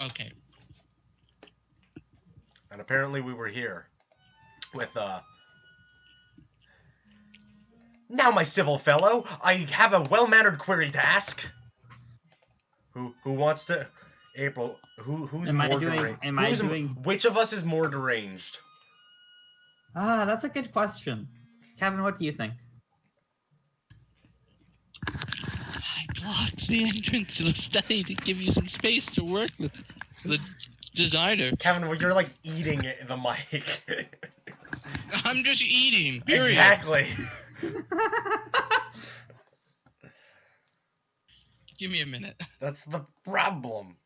Okay. And apparently we were here with, Now, my civil fellow, I have a well-mannered query to ask. Who wants to... April, who's Am I more doing? deranged? Am I doing? Which of us is more deranged? That's a good question. Kevin, what do you think? I blocked the entrance to the study to give you some space to work with the designer. Kevin, well, you're like eating the mic. I'm just eating. Period. Exactly. Give me a minute. That's the problem.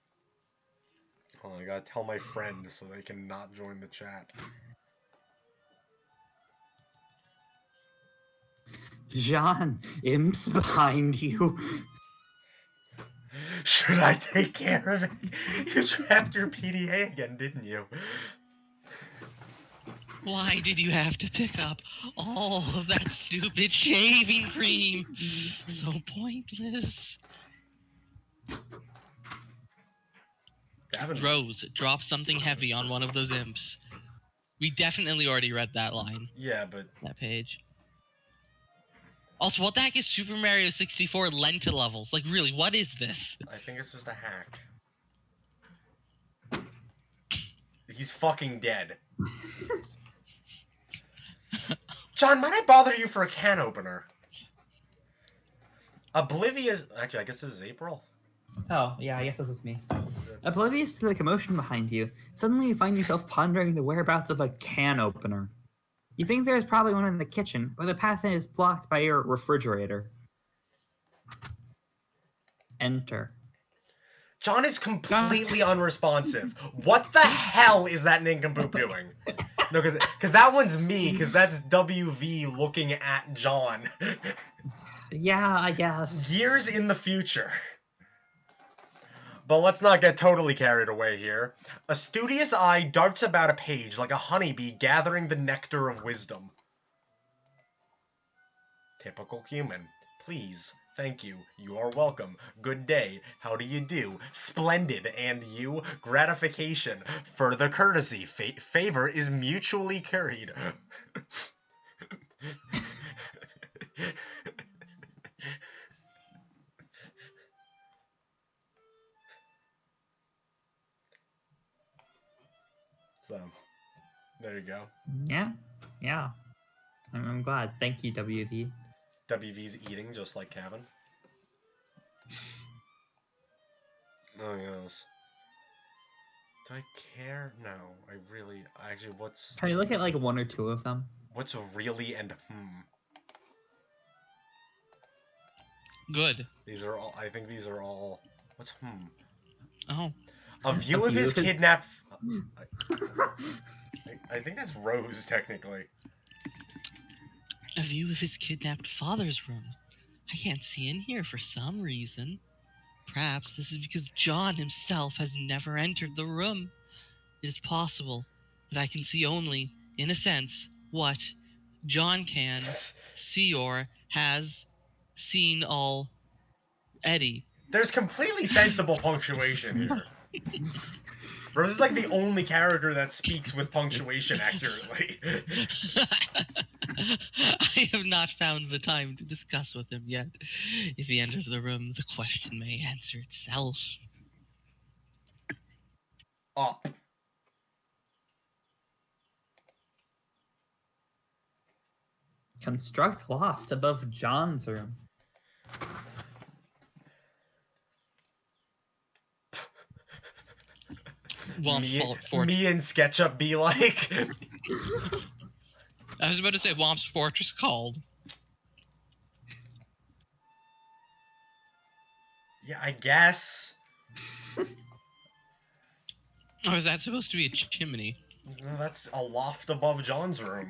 Oh, I gotta tell my friend so they can not join the chat. Jean, imps behind you. Should I take care of it? You trapped your PDA again, didn't you? Why did you have to pick up all of that stupid shaving cream? So pointless. Rose, drop something heavy on one of those imps. We definitely already read that line. Yeah, but... That page. Also, what the heck is Super Mario 64 Lenta levels? Like, really, what is this? I think it's just a hack. He's fucking dead. John, might I bother you for a can opener? Oblivious... Actually, I guess this is April. Oh, yeah, I guess this is me. Oblivious to the commotion behind you, suddenly you find yourself pondering the whereabouts of a can opener. You think there's probably one in the kitchen, but the path in is blocked by your refrigerator. Enter. John is completely unresponsive. What the hell is that nincompoop doing? No, because that one's me, because that's WV looking at John. Yeah, I guess. Years in the future. But let's not get totally carried away here. A studious eye darts about a page like a honeybee gathering the nectar of wisdom. Typical human. Please. Thank you. You are welcome. Good day. How do you do? Splendid. And you? Gratification. Further courtesy. Favor is mutually curried. So, there you go. Yeah. I'm glad. Thank you, WV. WV's eating just like Kevin. Oh, yes. Do I care? No, I really... Actually, what's... Can you look at like one or two of them? What's really and Good. These are all... I think these are all... What's Oh. A view of his kidnapped... I think that's Rose, technically. A view of his kidnapped father's room. I can't see in here for some reason. Perhaps this is because John himself has never entered the room. It is possible that I can see only, in a sense, what John can see or has seen already. There's completely sensible punctuation here. Rose is like the only character that speaks with punctuation accurately. I have not found the time to discuss with him yet. If he enters the room, the question may answer itself. Up. Construct loft above John's room. Me and SketchUp be like. I was about to say Womp's Fortress called. Yeah, I guess. Or is that supposed to be a chimney? No, that's a loft above John's room.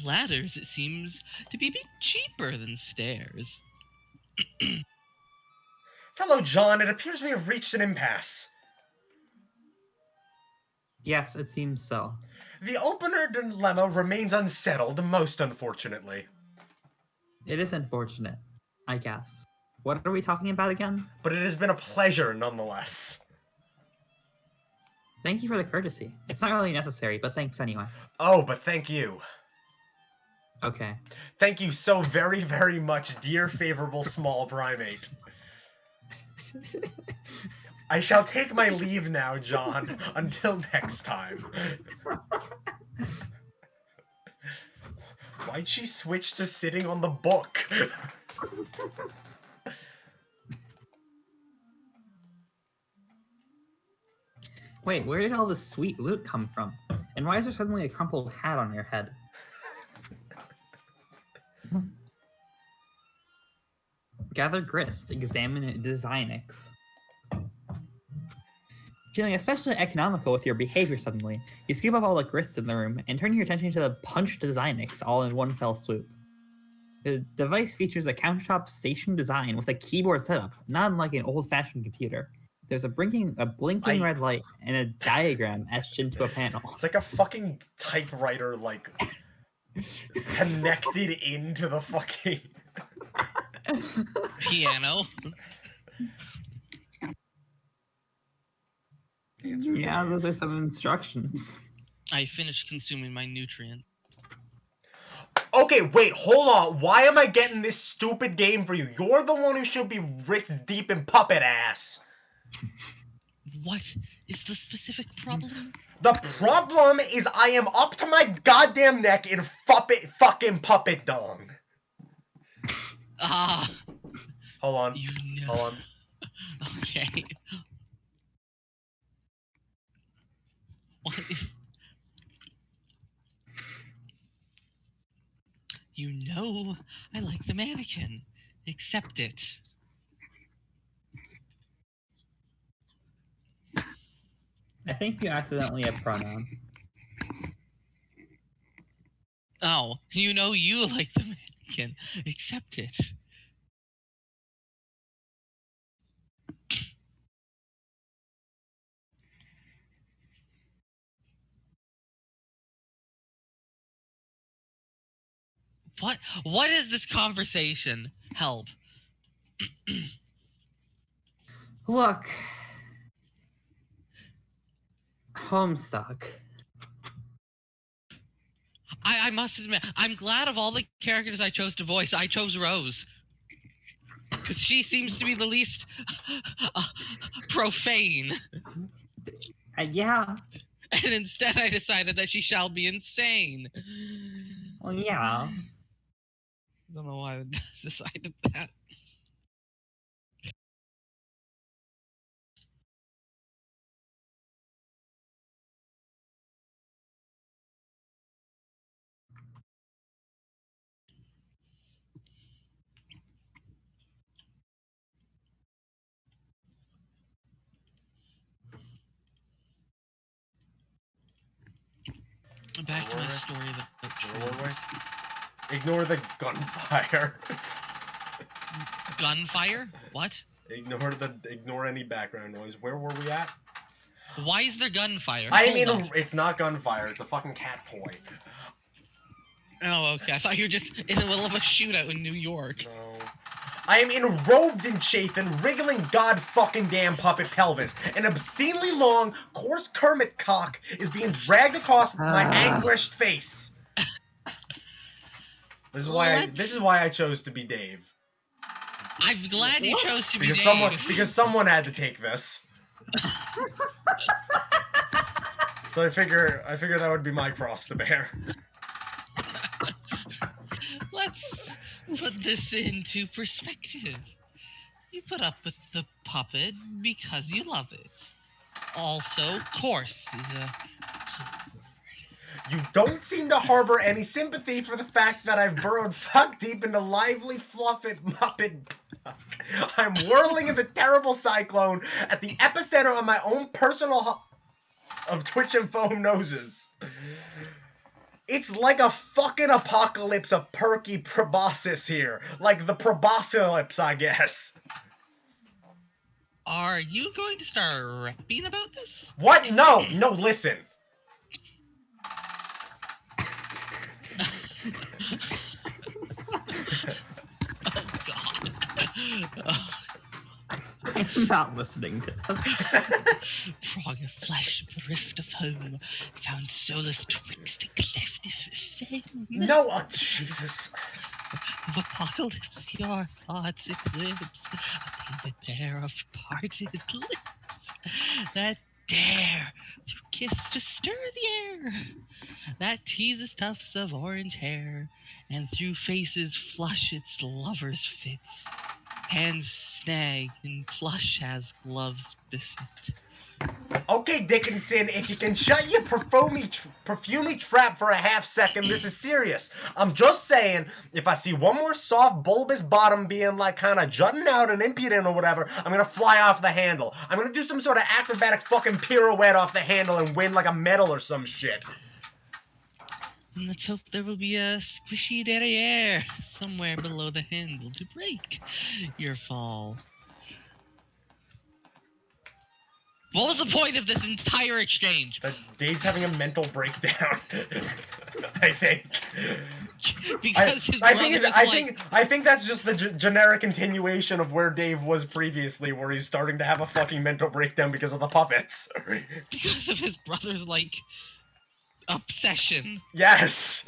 Ladders, it seems to be a bit cheaper than stairs. Fellow John, it appears we have reached an impasse. Yes, it seems so. The opener dilemma remains unsettled, most unfortunately. It is unfortunate. I guess. What are we talking about again? But it has been a pleasure nonetheless. Thank you for the courtesy. It's not really necessary, but thanks anyway. Oh, but thank you. Okay. Thank you so very, very much, dear favorable small primate. I shall take my leave now, John. Until next time. Why'd she switch to sitting on the book? Wait, where did all this sweet loot come from? And why is there suddenly a crumpled hat on your head? Gather grist, examine designics. Feeling especially economical with your behavior suddenly, you scoop up all the grist in the room and turn your attention to the punch designics all in one fell swoop. The device features a countertop station design with a keyboard setup, not unlike an old-fashioned computer. There's a blinking red light and a diagram etched into a panel. It's like a fucking typewriter, like, connected into the fucking... Piano. Yeah, those are some instructions. I finished consuming my nutrient. Okay, wait, hold on. Why am I getting this stupid game for you? You're the one who should be wrist deep in puppet ass. What is the specific problem? The problem is I am up to my goddamn neck in fucking puppet dong. Ah. Hold on. You know. Hold on. Okay. What is... You know, I like the mannequin. Accept it. I think you accidentally have pronoun. Oh, you know you like the mannequin. Accept it. What is this conversation? Help. Look. Homestuck. I must admit, I'm glad of all the characters I chose to voice, I chose Rose. Because she seems to be the least profane. Yeah. And instead I decided that she shall be insane. Well, yeah. I don't know why I decided that. Back to my story about trees. Ignore the gunfire. Gunfire? What? Ignore any background noise. Where were we at? Why is there gunfire? Hold up. It's not gunfire. It's a fucking cat toy. Oh, okay. I thought you were just in the middle of a shootout in New York. No. I am enrobed in chafin, wriggling god fucking damn puppet pelvis. An obscenely long, coarse Kermit cock is being dragged across my anguished face. This is why I chose to be Dave. I'm glad you chose to be Dave. Because someone had to take this. So I figure that would be my cross to bear. Let's put this into perspective. You put up with the puppet because you love it. Also, coarse is a... You don't seem to harbor any sympathy for the fact that I've burrowed fuck deep into lively fluffit muppet. I'm whirling as a terrible cyclone at the epicenter of my own personal of twitch and foam noses. It's like a fucking apocalypse of perky proboscis here. Like the proboscilypse, I guess. Are you going to start rapping about this? What? No, listen. Oh, God. I'm not listening to this. Frog of flesh, bereft of home, found solace twixt a cleft of fame. No, oh, Jesus. Of apocalypse, your thoughts eclipse a painted pair of parted lips that dare to kiss to stir the air, that teases tufts of orange hair, and through faces flush its lovers' fits. Hands snag in plush as gloves befit. Okay, Dickinson, if you can shut your perfumey trap for a half second, this is serious. I'm just saying, if I see one more soft, bulbous bottom being like kind of jutting out and impudent or whatever, I'm gonna fly off the handle. I'm gonna do some sort of acrobatic fucking pirouette off the handle and win like a medal or some shit. And let's hope there will be a squishy derriere somewhere below the handle to break your fall. What was the point of this entire exchange? That Dave's having a mental breakdown. I think. Because his brother I think that's just the generic continuation of where Dave was previously, where he's starting to have a fucking mental breakdown because of the puppets. Because of his brother's, obsession. Yes!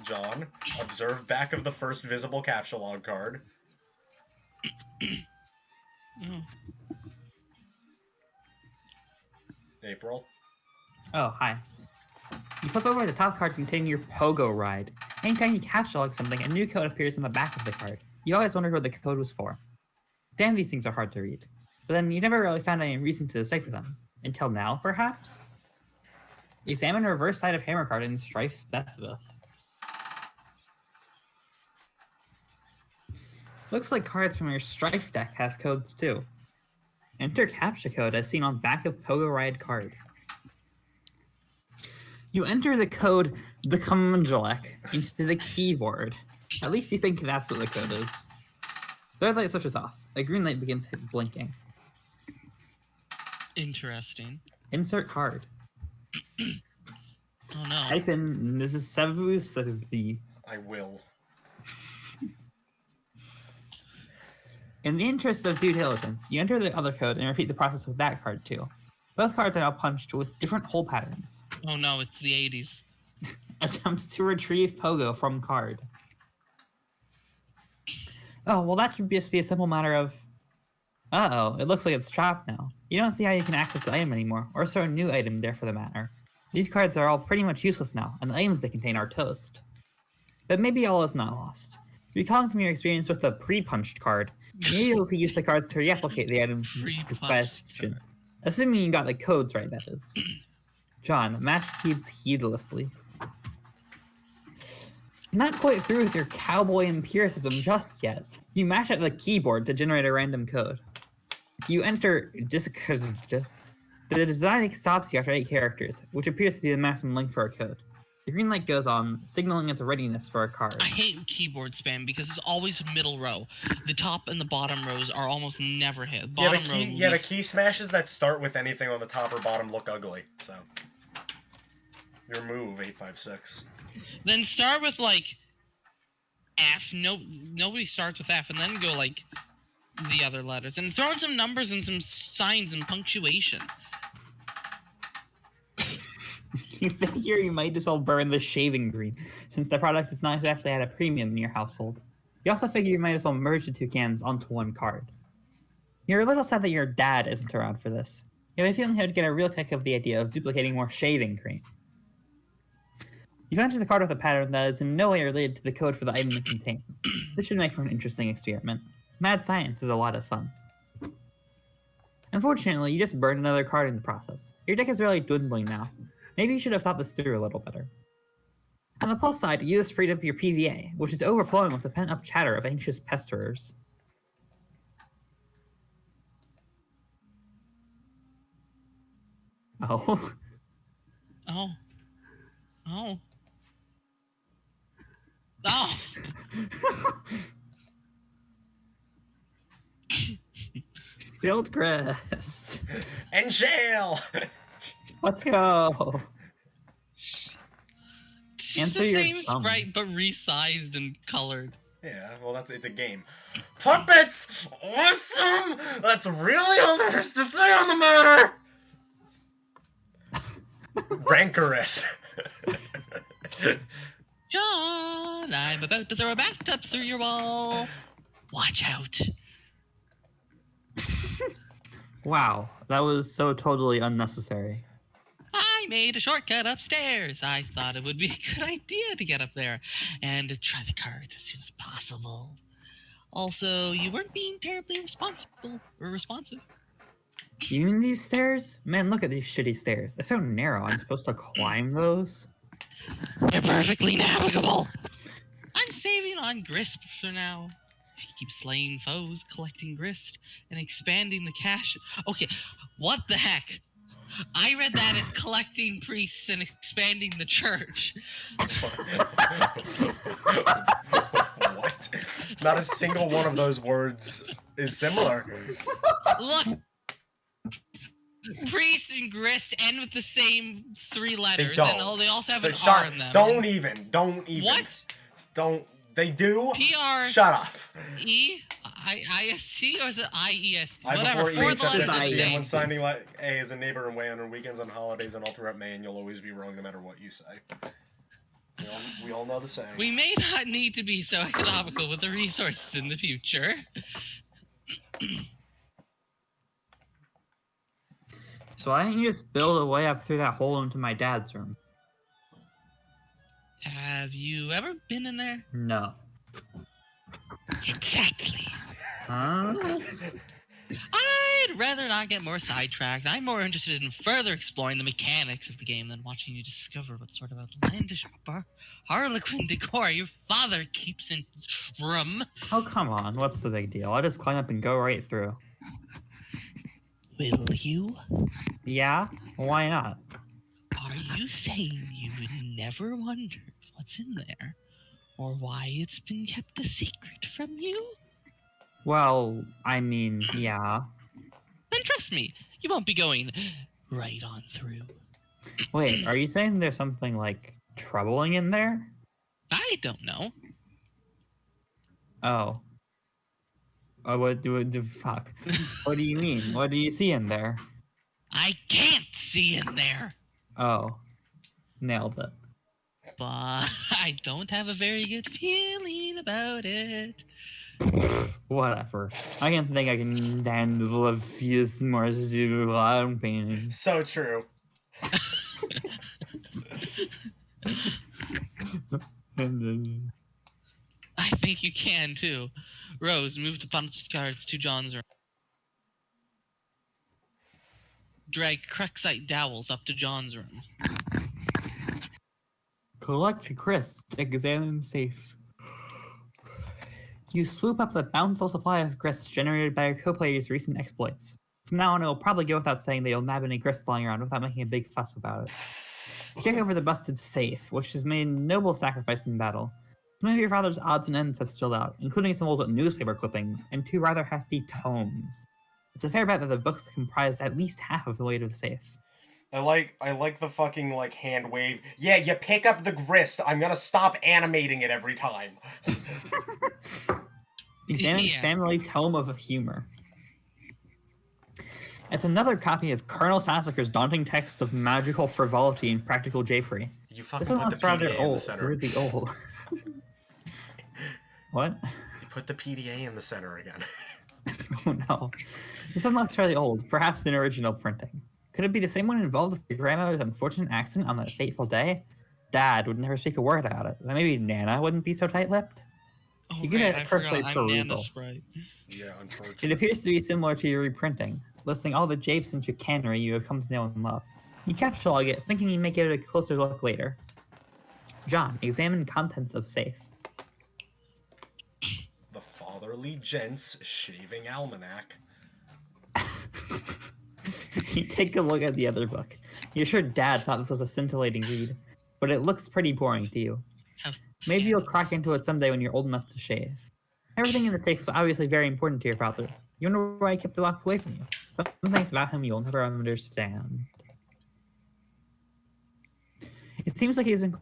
John, observe back of the first visible capsule log card. Oh. April. Oh, hi. You flip over the top card containing your pogo ride. Anytime you capture log something, a new code appears on the back of the card. You always wondered what the code was for. Damn, these things are hard to read. But then you never really found any reason to decipher them. Until now, perhaps? Examine the reverse side of Hammer card in Strife Specialist. Looks like cards from your Strife deck have codes too. Enter captcha code as seen on back of Pogo Ride card. You enter the code the Congelec into the keyboard. At least you think that's what the code is. The red light switches off. A green light begins blinking. Interesting. Insert card. Oh no. Type in this is Sevus. I will. In the interest of due diligence, you enter the other code and repeat the process with that card too. Both cards are now punched with different hole patterns. Oh no, it's the 80s. Attempts to retrieve Pogo from card. Oh, well that should just be a simple matter of... Uh-oh, it looks like it's trapped now. You don't see how you can access the item anymore, or start a new item there for the matter. These cards are all pretty much useless now, and the items they contain are toast. But maybe all is not lost. Recalling from your experience with the pre-punched card, you may be able to use the cards to replicate the items in question. Assuming you got the codes right, that is. John, match keys heedlessly. Not quite through with your cowboy empiricism just yet. You mash out the keyboard to generate a random code. You enter the design stops you after 8 characters, which appears to be the maximum length for a code. The green light goes on, signaling its readiness for a card. I hate keyboard spam because it's always middle row. The top and the bottom rows are almost never hit. Bottom row. The key smashes that start with anything on the top or bottom look ugly. So, your move 856. Then start with F. Nobody starts with F, and then go the other letters, and throw in some numbers and some signs and punctuation. You figure you might as well burn the shaving green, since the product is not exactly at a premium in your household. You also figure you might as well merge the 2 cans onto 1 card. You're a little sad that your dad isn't around for this. You have a feeling he would get a real kick of the idea of duplicating more shaving cream. You enter the card with a pattern that is in no way related to the code for the item it contains. This should make for an interesting experiment. Mad science is a lot of fun. Unfortunately, you just burned another card in the process. Your deck is really dwindling now. Maybe you should have thought this through a little better. On the plus side, you just freed up your PVA, which is overflowing with the pent-up chatter of anxious pesterers. Oh. Oh. Oh. Oh! Build crest. And shale! Let's go. It's Answer the your same sprite, chums. but resized and colored. Yeah, well, it's a game. Puppets! Awesome! That's really all there is to say on the matter! Rancorous. John, I'm about to throw a bathtub through your wall. Watch out. Wow, that was so totally unnecessary. I made a shortcut upstairs. I thought it would be a good idea to get up there and to try the cards as soon as possible. Also, you weren't being terribly responsible or responsive. You mean these stairs? Man, look at these shitty stairs. They're so narrow. I'm supposed to climb those? They're perfectly navigable. I'm saving on grist for now. If you keep slaying foes, collecting grist, and expanding the cache. Okay, what the heck? I read that as collecting priests and expanding the church. What? Not a single one of those words is similar. Look, priest and grist end with the same three letters, don't. and they also have an Shut- R in them. Don't even. What? Don't. They do? PR Shut up. IST or is it IEST? I Whatever. before E Four accepted letters are the IEST. same. when signing like A as a neighbor and way on weekends, on holidays, and all throughout May, and you'll always be wrong no matter what you say. We all know the saying. We may not need to be so economical with the resources in the future. So why don't you just build a way up through that hole into my dad's room? Have you ever been in there? No. Exactly. Huh? I'd rather not get more sidetracked. I'm more interested in further exploring the mechanics of the game than watching you discover what sort of outlandish harlequin decor your father keeps in his room. Oh, come on. What's the big deal? I'll just climb up and go right through. Will you? Yeah? Why not? Are you saying you would never wonder what's in there? Or why it's been kept a secret from you? Well, I mean, yeah. Then trust me, you won't be going right on through. Wait, are you saying there's something, like, troubling in there? I don't know. Oh. Oh, fuck? What do you mean? What do you see in there? I can't see in there. Oh. Nailed it. But I don't have a very good feeling about it. Whatever. I can think I can handle a few more stupid paintings. So true. I think you can too. Rose, move the punch cards to John's room. Drag Crexite dowels up to John's room. Collect grist. Examine safe. You swoop up the bountiful supply of grist generated by your co-player's recent exploits. From now on, it will probably go without saying that you'll nab any grist lying around without making a big fuss about it. Check over the busted safe, which has made noble sacrifice in battle. Some of your father's odds and ends have spilled out, including some old newspaper clippings and 2 rather hefty tomes. It's a fair bet that the books comprise at least half of the weight of the safe. I like the fucking like hand wave. Yeah, you pick up the grist. I'm gonna stop animating it every time. Examine Yeah. Family Tome of Humor. It's another copy of Colonel Sassacre's daunting text of magical frivolity and practical japery. You fucking This one put the looks rather PDA in the old. center. Really old. What? You put the PDA in the center again. Oh no. This one looks really old, perhaps an original printing. Could it be the same one involved with your grandmother's unfortunate accident on that fateful day? Dad would never speak a word about it. Then maybe Nana wouldn't be so tight-lipped? Oh, You get right, a I cursory forgot. I'm Nana perusal. Sprite. Yeah, It unfortunately. appears to be similar to your reprinting, listing all the japes and chicanery you have come to know and love. You catalog it, thinking you may give it a closer look later. John, examine contents of safe. The Fatherly Gents Shaving Almanac. You take a look at the other book. You're sure Dad thought this was a scintillating read, but it looks pretty boring to you. How Maybe you'll scandalous. crack into it someday when you're old enough to shave. Everything in the safe was obviously very important to your father. You wonder why he kept it locked away from you. Some things about him you'll never understand. It seems like he's been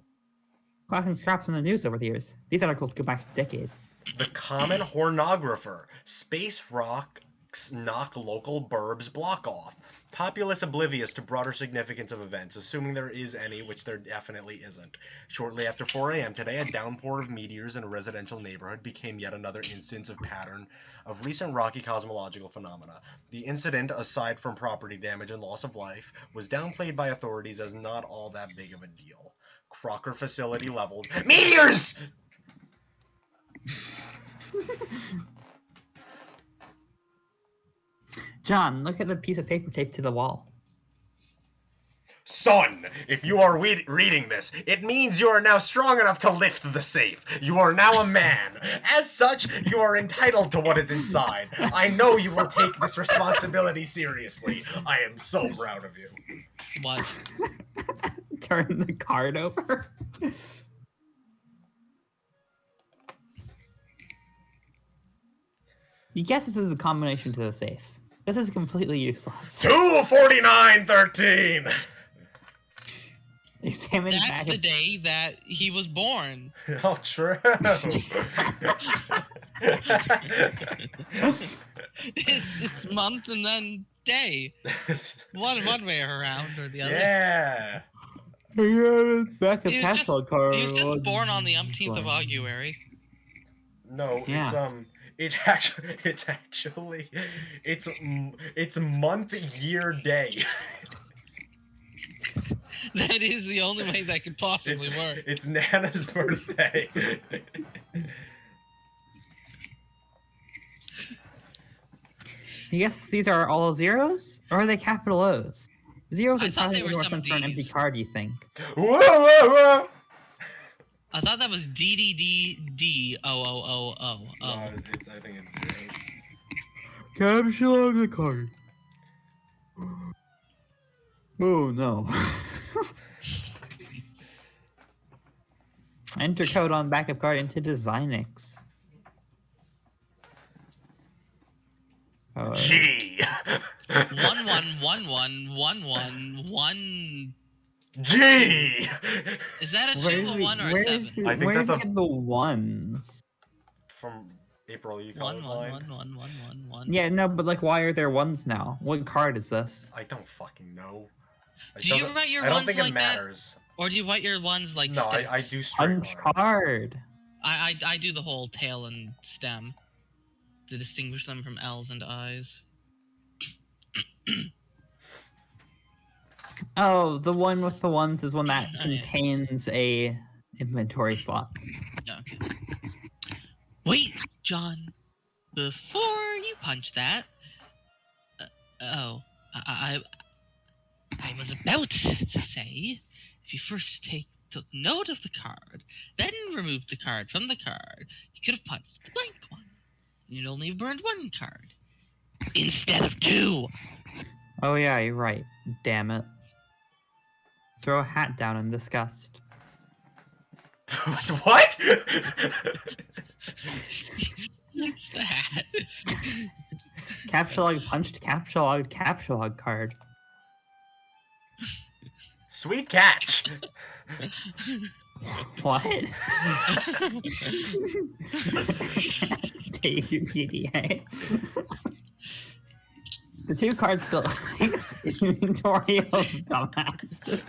collecting scraps from the news over the years. These articles go back decades. The common hornographer. Space rocks knock local burbs block off. Populace oblivious to broader significance of events, assuming there is any, which there definitely isn't. Shortly after 4 a.m. today, a downpour of meteors in a residential neighborhood became yet another instance of pattern of recent rocky cosmological phenomena. The incident, aside from property damage and loss of life, was downplayed by authorities as not all that big of a deal. Crocker facility leveled. Meteors! John, look at the piece of paper taped to the wall. Son, if you are reading this, it means you are now strong enough to lift the safe. You are now a man. As such, you are entitled to what is inside. I know you will take this responsibility seriously. I am so proud of you. What? Turn the card over. You guess this is the combination to the safe. This is completely useless. 24913. Examine That's back the day that he was born. Oh, true. It's month and then day. One way around or the other. Yeah. Back of He was catalog card. He was just born on the umpteenth of Auguary. No, Yeah. it's month, year, day. That is the only way that could possibly work. It's Nana's birthday. You guess these are all zeros? Or are they capital O's? Zeros I would thought probably they make were more some sense for an empty Ds. card, you think? Whoa, whoa, whoa. I thought that was DDDDOOOO. I think it's zeros. Capture the card. Oh no. Enter code on back of card into Designix. G. 11111111. G. Is that a 2, a 1, or a 7? I think where that's did a- you get the ones? From April, you 1 call 1 it 1 1 1 1 1. Yeah, no, but like, why are there ones now? What card is this? I don't fucking know. It Do you doesn't- write your I don't ones think like it that? matters. Or do you write your ones like No, sticks? I do straight Punch lines. card. I do the whole tail and stem to distinguish them from L's and I's. Oh, the one with the ones is one that Oh, yeah. contains a inventory slot. Okay. Wait, John. Before you punch that. I was about to say, if you first took note of the card, then removed the card from the card, you could have punched the blank one. You'd only have burned one card instead of 2. Oh yeah, you're right. Damn it. Throw a hat down in disgust. What? What's that? Captcha punched captcha card. Sweet catch. What? Take your PDA. The 2 cards still inventory of dumbasses.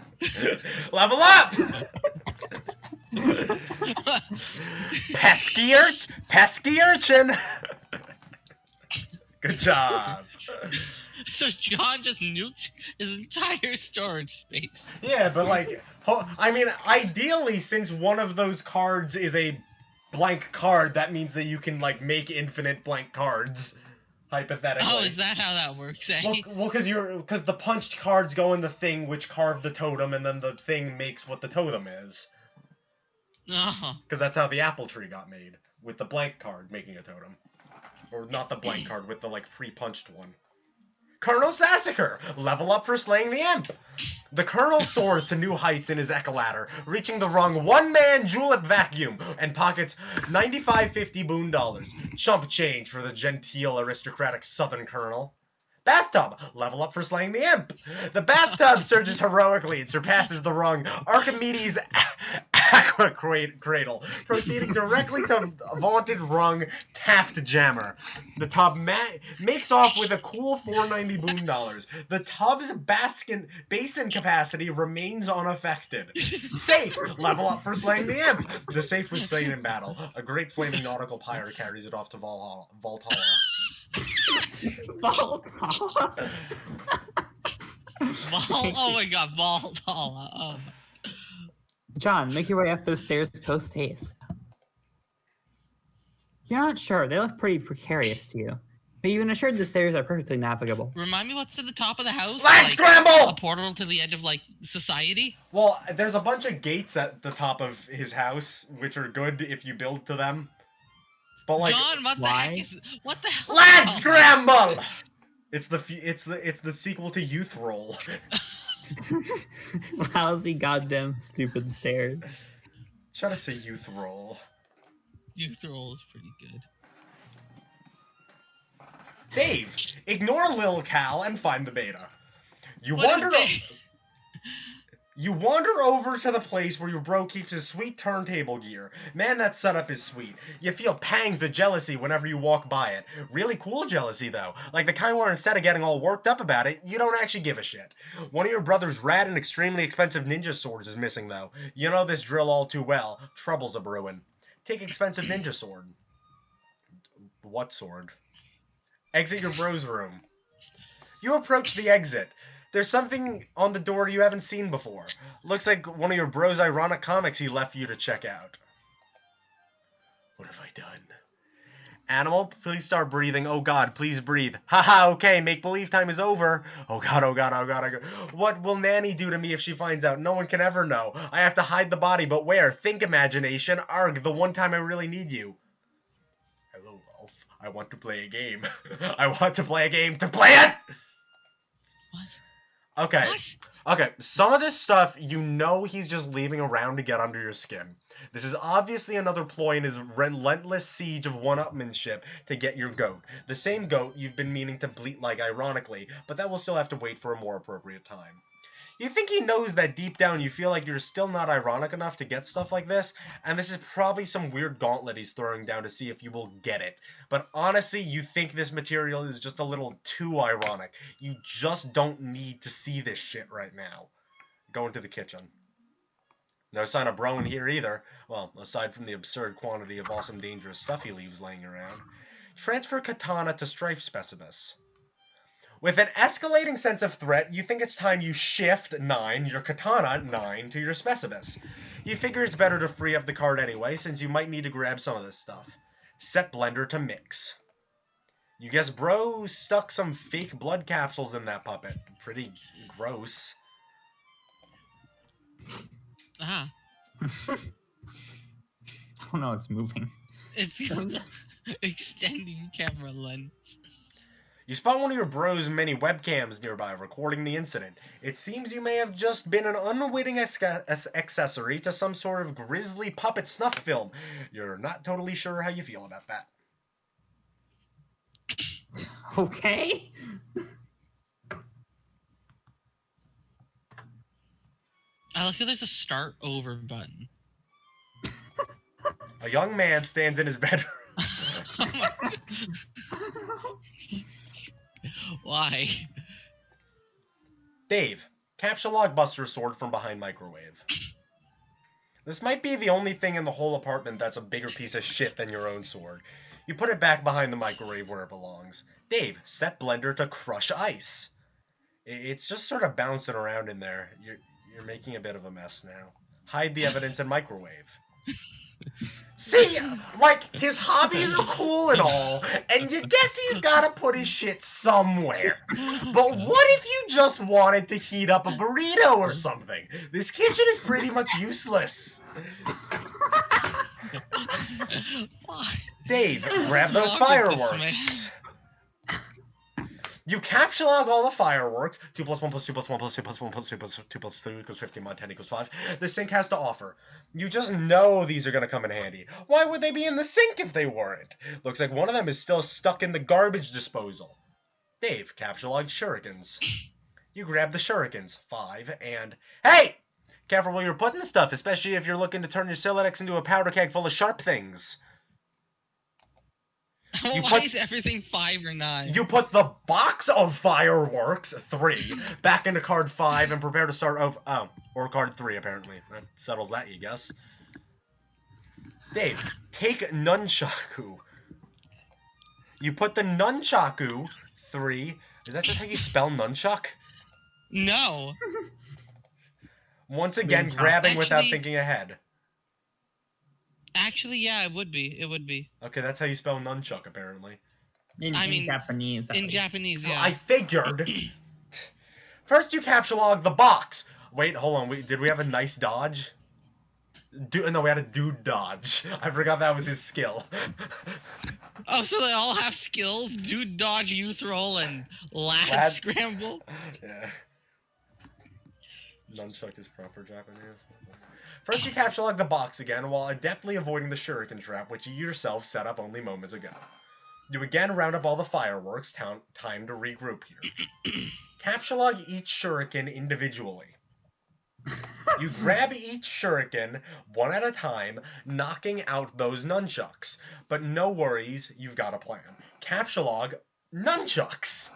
Level up. Pesky urchin. Good job. So John just nuked his entire storage space. Yeah, but like, I mean, ideally, since one of those cards is a blank card, that means that you can like make infinite blank cards. Hypothetically. Oh, is that how that works, eh? Well, because the punched cards go in the thing which carved the totem, and then the thing makes what the totem is. Oh. Because that's how the apple tree got made, with the blank card making a totem, or not the blank card, with the like pre-punched one. Colonel Sassacre, level up for slaying the imp. The Colonel soars to new heights in his ecoladder, reaching the rung one-man julep vacuum and pockets 95.50 boon dollars. Chump change for the genteel aristocratic Southern Colonel. Bathtub, level up for slaying the imp. The bathtub surges heroically and surpasses the rung Archimedes' cradle, proceeding directly to vaunted rung Taft Jammer. The tub makes off with a cool 490 boon dollars. The tub's basin capacity remains unaffected. Safe! Level up for slaying the imp! The safe was slain in battle. A great flaming nautical pyre carries it off to Valhalla. Valhalla. Oh my god, Valhalla. Oh my. John, make your way up those stairs post haste. You're not sure. They look pretty precarious to you. But you've been assured the stairs are perfectly navigable. Remind me what's at the top of the house? Let's scramble! A portal to the edge of, like, society? Well, there's a bunch of gates at the top of his house, which are good if you build to them. But like, John, what why? the heck is... What the hell? Let's scramble! It's the sequel to Youth Roll. Lousy goddamn stupid stairs. Try to say Youth Roll. Youth Roll is pretty good. Dave, ignore Lil Cal and find the beta. You wander over to the place where your bro keeps his sweet turntable gear. Man, that setup is sweet. You feel pangs of jealousy whenever you walk by it. Really cool jealousy, though. Like the kind where instead of getting all worked up about it, you don't actually give a shit. One of your brother's rad and extremely expensive ninja swords is missing, though. You know this drill all too well. Trouble's a brewing. Take expensive ninja sword. What sword? Exit your bro's room. You approach the exit. There's something on the door you haven't seen before. Looks like one of your bro's ironic comics he left for you to check out. What have I done? Animal, please start breathing. Oh god, please breathe. Haha, okay, make-believe time is over. Oh god, oh god, oh god, oh god. What will Nanny do to me if she finds out? No one can ever know. I have to hide the body, but where? Think, imagination. Arg, the one time I really need you. Hello, Rolf. I want to play a game. I want to play a game to play it! What? Okay. What? Okay, some of this stuff, you know he's just leaving around to get under your skin. This is obviously another ploy in his relentless siege of one-upmanship to get your goat. The same goat you've been meaning to bleat like ironically, but that will still have to wait for a more appropriate time. You think he knows that deep down you feel like you're still not ironic enough to get stuff like this, and this is probably some weird gauntlet he's throwing down to see if you will get it. But honestly, you think this material is just a little too ironic. You just don't need to see this shit right now. Go into the kitchen. No sign of bro in here either. Well, aside from the absurd quantity of awesome dangerous stuff he leaves laying around. Transfer katana to Strife Specibus. With an escalating sense of threat, you think it's time you shift 9, your katana 9, to your Specibus. You figure it's better to free up the card anyway, since you might need to grab some of this stuff. Set blender to mix. You guess bro stuck some fake blood capsules in that puppet. Pretty gross. Ah. Oh no, it's moving. It's extending camera lens. You spot one of your bro's many webcams nearby recording the incident. It seems you may have just been an unwitting accessory to some sort of grisly puppet snuff film. You're not totally sure how you feel about that. Okay. I like how there's a start over button. A young man stands in his bedroom. Oh my God. Why? Dave, capture Logbuster's sword from behind microwave. This might be the only thing in the whole apartment that's a bigger piece of shit than your own sword. You put it back behind the microwave where it belongs. Dave, set blender to crush ice. It's just sort of bouncing around in there. You're making a bit of a mess now. Hide the evidence in microwave. See, like, his hobbies are cool and all, and you guess he's gotta put his shit somewhere. But what if you just wanted to heat up a burrito or something? This kitchen is pretty much useless. Why? Dave, grab What's those wrong with this fireworks. You capture log all the fireworks. 2 plus 1 plus 2 plus 1 plus 2 plus 1 plus 2 plus 2 plus 2 equals 15 mod 10 equals 5. The sink has to offer. You just know these are going to come in handy. Why would they be in the sink if they weren't? Looks like one of them is still stuck in the garbage disposal. Dave, capture log shurikens. You grab the shurikens. 5 and... Hey! Careful where you're putting stuff, especially if you're looking to turn your Silodex into a powder keg full of sharp things. Why is everything 5 or 9? You put the box of fireworks, 3, back into card 5 and prepare to start over. Oh, or card 3, apparently. That settles that, you guess. Dave, take Nunchaku. You put the Nunchaku, 3. Is that just how you spell Nunchuck? No. Once again, grabbing without thinking ahead. Actually, yeah, it would be. It would be. Okay, that's how you spell Nunchuck, apparently. In Japanese. In Japanese, yeah. I figured. First, you capture log the box. Wait, hold on. Did we have a nice dodge? No, we had a dude dodge. I forgot that was his skill. Oh, so they all have skills? Dude dodge, youth roll, and lad scramble? Yeah. Nunchuck is proper Japanese. First, you capture log the box again while adeptly avoiding the shuriken trap, which you yourself set up only moments ago. You again round up all the fireworks. Time to regroup here. Capture log each shuriken individually. You grab each shuriken one at a time, knocking out those nunchucks. But no worries, you've got a plan. Capture log nunchucks.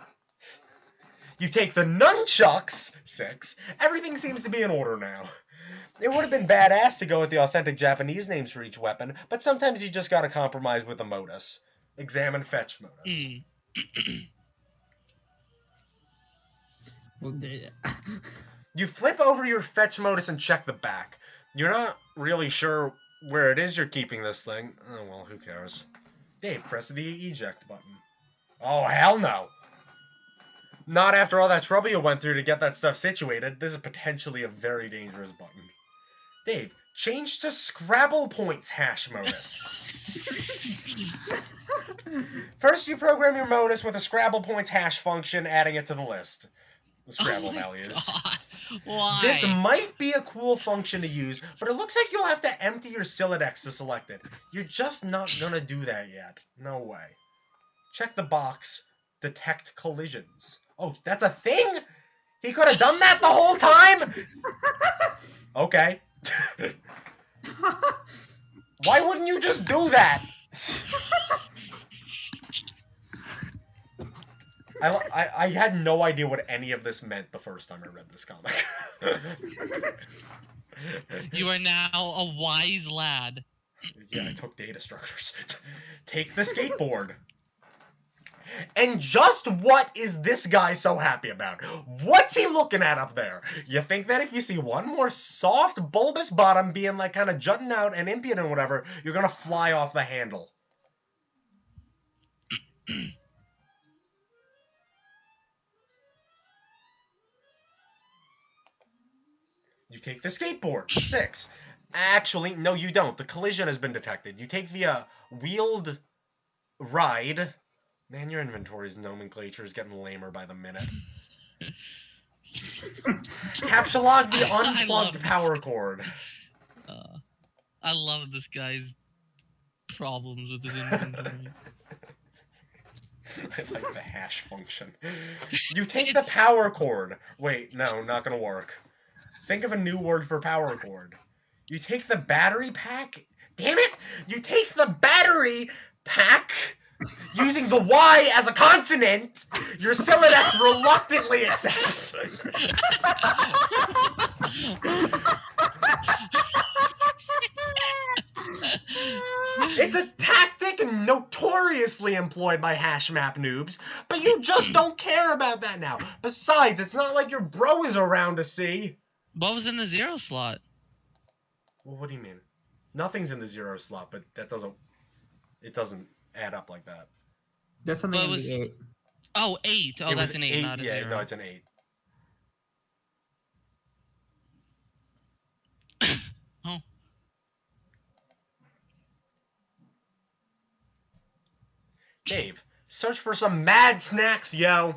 You take the nunchucks, 6. Everything seems to be in order now. It would have been badass to go with the authentic Japanese names for each weapon, but sometimes you just gotta compromise with the modus. Examine fetch modus. You flip over your fetch modus and check the back. You're not really sure where it is you're keeping this thing. Oh, well, who cares? Dave, press the eject button. Oh, hell no! Not after all that trouble you went through to get that stuff situated. This is potentially a very dangerous button. Dave, change to Scrabble points hash modus. First, you program your modus with a Scrabble points hash function, adding it to the list. The Scrabble values. God. Why? This might be a cool function to use, but it looks like you'll have to empty your Silodex to select it. You're just not gonna do that yet. No way. Check the box. Detect collisions. Oh, that's a thing? He could have done that the whole time? Okay. Why wouldn't you just do that? I had no idea what any of this meant the first time I read this comic. You are now a wise lad. Yeah, I took data structures. Take the skateboard. And just what is this guy so happy about? What's he looking at up there? You think that if you see one more soft, bulbous bottom being like kind of jutting out and impudent and whatever, you're gonna fly off the handle. You take the skateboard, 6. Actually, no, you don't. The collision has been detected. You take the wheeled ride. Man, your inventory's nomenclature is getting lamer by the minute. Capture log the unplugged power cord. I love this guy's problems with his inventory. I like the hash function. You take the power cord. Wait, no, not gonna work. Think of a new word for power cord. You take the battery pack. Damn it! You take the battery pack using the Y as a consonant. Your Silodex reluctantly accepts. It's a tactic notoriously employed by hash map noobs, but you just don't care about that now. Besides, it's not like your bro is around to see. What was in the 0 slot? Well, what do you mean? Nothing's in the 0 slot, but that doesn't... It doesn't add up like that. There's something in the 8. Oh, 8. Oh, that's an 8, not a 0. Yeah, no, it's an 8. Oh. Dave, search for some mad snacks, yo.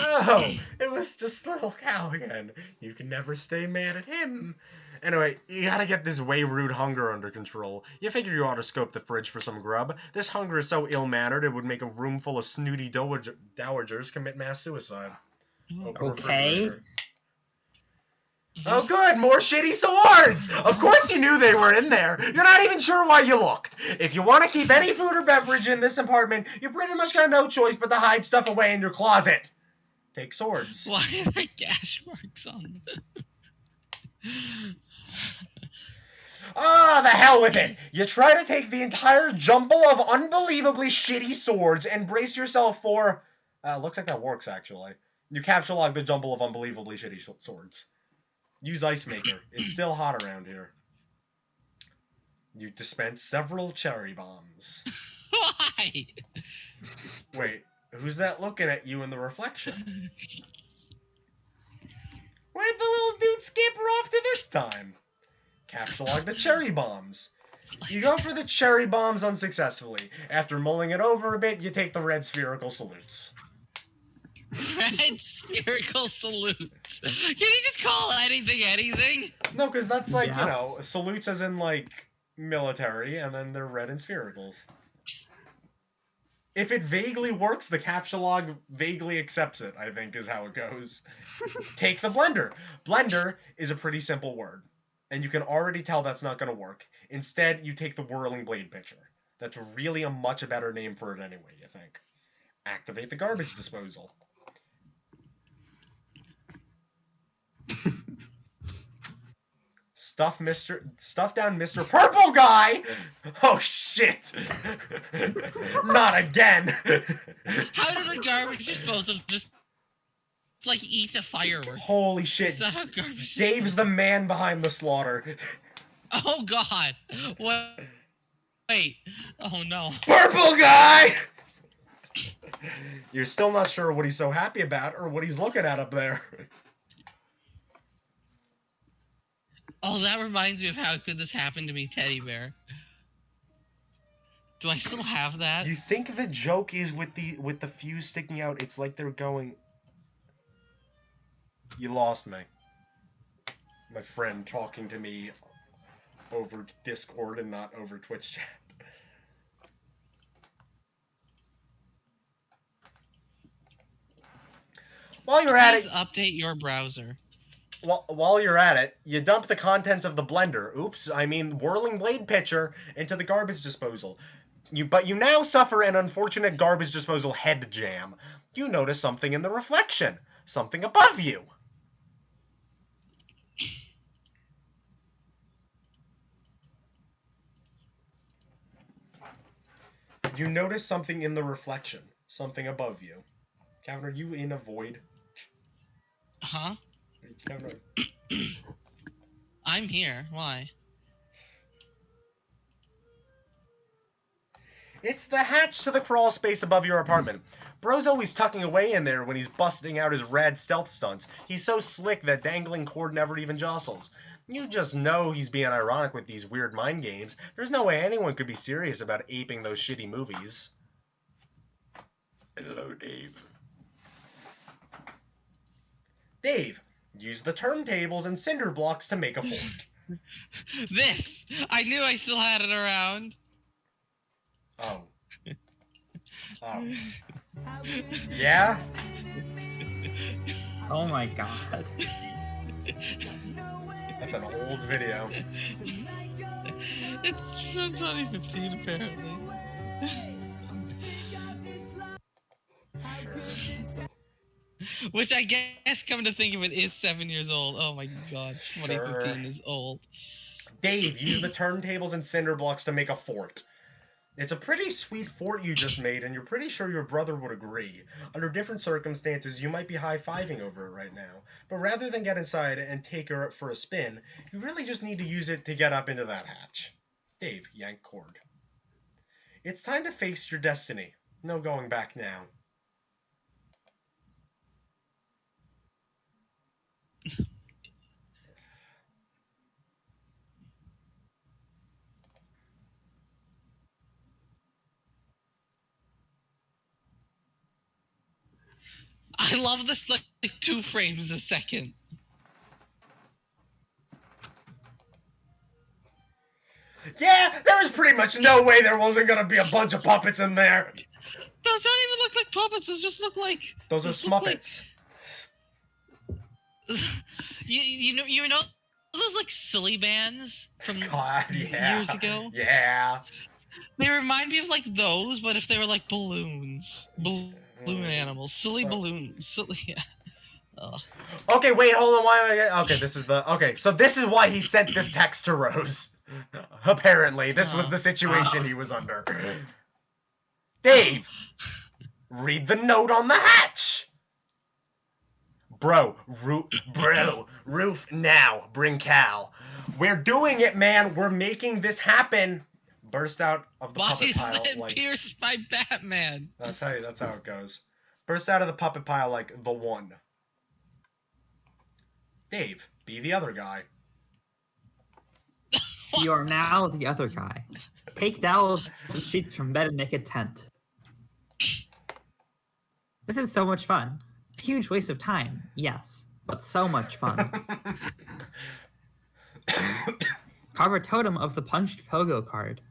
Oh, it was just little cow again. You can never stay mad at him. Anyway, you gotta get this way rude hunger under control. You figure you ought to scope the fridge for some grub. This hunger is so ill-mannered it would make a room full of snooty dowagers commit mass suicide. Okay. Oh good, more shitty swords! Of course you knew they were in there. You're not even sure why you looked. If you want to keep any food or beverage in this apartment, you pretty much got no choice but to hide stuff away in your closet. Take swords. Why are there gash marks on them? Ah, the hell with it! You try to take the entire jumble of unbelievably shitty swords and brace yourself for... looks like that works, actually. You capture log the jumble of unbelievably shitty swords. Use Ice Maker. It's still hot around here. You dispense several cherry bombs. Why? Wait, who's that looking at you in the reflection? Where'd the little dude scamper off to this time? Capture log the cherry bombs. You go for the cherry bombs unsuccessfully. After mulling it over a bit, you take the red spherical salutes. Red spherical salutes. Can you just call anything? No, because that's like, Yes. you know, salutes as in, like, military, and then they're red and sphericals. If it vaguely works, the capture log vaguely accepts it, I think is how it goes. Take the blender. Blender is a pretty simple word, and you can already tell that's not going to work. Instead, you take the whirling blade pitcher. That's really a much better name for it anyway, you think. Activate the garbage disposal. Stuff down Mr. Purple Guy! Oh shit! Not again! How did the garbage disposal just like eat a firework? Holy shit. Is that how garbage Dave's the man behind the slaughter. Oh god. What? Wait. Oh no. Purple Guy! You're still not sure what he's so happy about or what he's looking at up there. Oh, that reminds me of how could this happen to me, Teddy Bear. Do I still have that? You think the joke is with the fuse sticking out? It's like they're going... You lost me. My friend talking to me over Discord and not over Twitch chat. While you're at Please it... update your browser. While you're at it, you dump the contents of the blender, whirling blade pitcher, into the garbage disposal. But you now suffer an unfortunate garbage disposal head jam. You notice something in the reflection. Something above you. You notice something in the reflection. Something above you. Kevin, are you in a void? Huh? Kevin, I'm here. Why? It's the hatch to the crawl space above your apartment. Bro's always tucking away in there when he's busting out his rad stealth stunts. He's so slick that dangling cord never even jostles. You just know he's being ironic with these weird mind games. There's no way anyone could be serious about aping those shitty movies. Hello, Dave. Dave, use the turntables and cinder blocks to make a fort. This! I knew I still had it around. Oh. Oh. Yeah? Oh my god. That's an old video. It's from 2015, apparently. Sure. Which I guess, come to think of it, is 7 years old. Oh my god, 2015 is old. Dave, use the turntables and cinder blocks to make a fort. It's a pretty sweet fort you just made, and you're pretty sure your brother would agree. Under different circumstances, you might be high-fiving over it right now. But rather than get inside and take her for a spin, you really just need to use it to get up into that hatch. Dave, yank cord. It's time to face your destiny. No going back now. I love this like 2 frames a second. Yeah, there was pretty much no way there wasn't gonna be a bunch of puppets in there. Those don't even look like puppets. Those just look like... Those are Smuppets. you know those like silly bands from God, yeah. years ago? Yeah. They remind me of like those, but if they were like balloons, balloon animals, silly balloons, silly. Yeah. Ugh. Okay, wait, hold on. Why? Okay, this is the. Okay, so this is why he sent this text to Rose. Apparently, this was the situation he was under. Dave, read the note on the hatch. Bro, roof now. Bring Cal. We're doing it, man. We're making this happen. Burst out of the Why puppet is pile that like. pierced by Batman? That's how it goes. Burst out of the puppet pile like the one. Dave, be the other guy. You are now the other guy. Take dowels and sheets from bed and make a tent. This is so much fun. A huge waste of time, yes, but so much fun. Carve a totem of the punched pogo card.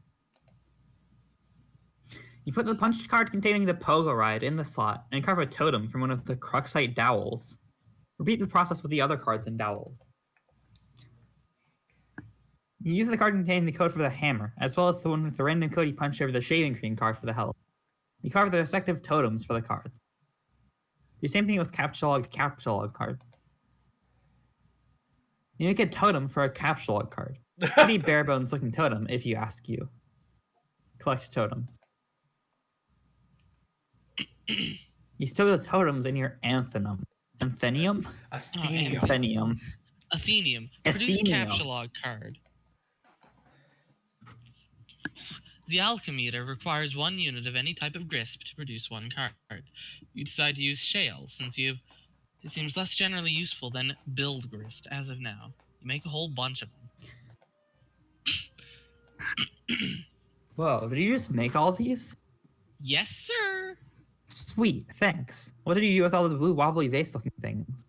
You put the punched card containing the pogo ride in the slot and carve a totem from one of the Cruxite dowels. Repeat the process with the other cards and dowels. You use the card containing the code for the hammer, as well as the one with the random code you punch over the shaving cream card for the health. You carve the respective totems for the cards. Do the same thing with capsulog card. You make a totem for a capsulog card. Pretty bare bones looking totem, if you ask you. Collect totems. You stow the totems in your Anthenium. Anthenium? Athenium. Athenium. Produce capsulog card. The alchemeter requires 1 unit of any type of grisp to produce 1 card. You decide to use shale, since it seems less generally useful than build grist as of now. You make a whole bunch of them. Whoa, did you just make all these? Yes, sir. Sweet, thanks. What did you do with all the blue wobbly vase looking things?